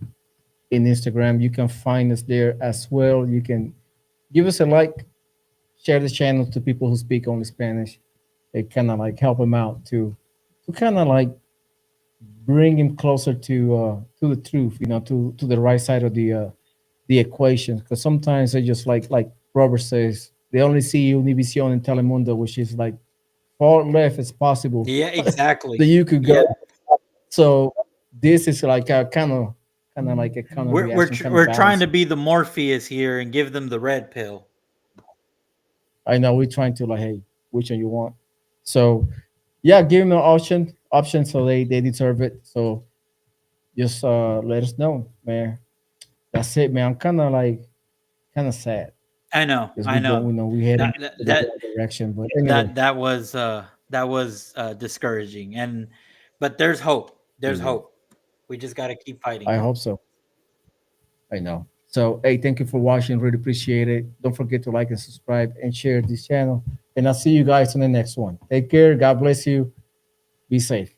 Speaker 2: Instagram. You can find us there as well. You can give us a like, share the channel to people who speak only Spanish. It kind of like help them out to kind of like bring him closer to the truth, you know, to the right side of the equation. Because sometimes they just like Robert says, they only see Univision and Telemundo, which is like far left as possible
Speaker 1: Yeah,
Speaker 2: that
Speaker 1: exactly.
Speaker 2: you could go.
Speaker 1: Yeah,
Speaker 2: So this is like a kind of like a kind of reaction, kind of
Speaker 1: we're trying
Speaker 2: balance.
Speaker 1: to be the Morpheus here and give them the red pill.
Speaker 2: I know we're trying to like, hey, which one you want? So yeah, give them an option so they deserve it. So just let us know, man. That's it, man. I'm kind of sad
Speaker 1: I know,
Speaker 2: because
Speaker 1: I know.
Speaker 2: we know we heading
Speaker 1: That
Speaker 2: to the
Speaker 1: that
Speaker 2: wrong direction. But anyway,
Speaker 1: that was discouraging, and but there's hope. There's
Speaker 2: yeah,
Speaker 1: hope. We just got to keep fighting.
Speaker 2: I hope so. I know. So hey, thank you for watching. Really appreciate it. Don't forget to like and subscribe and share this channel. And I'll see you guys on the next one. Take care. God bless you. Be safe.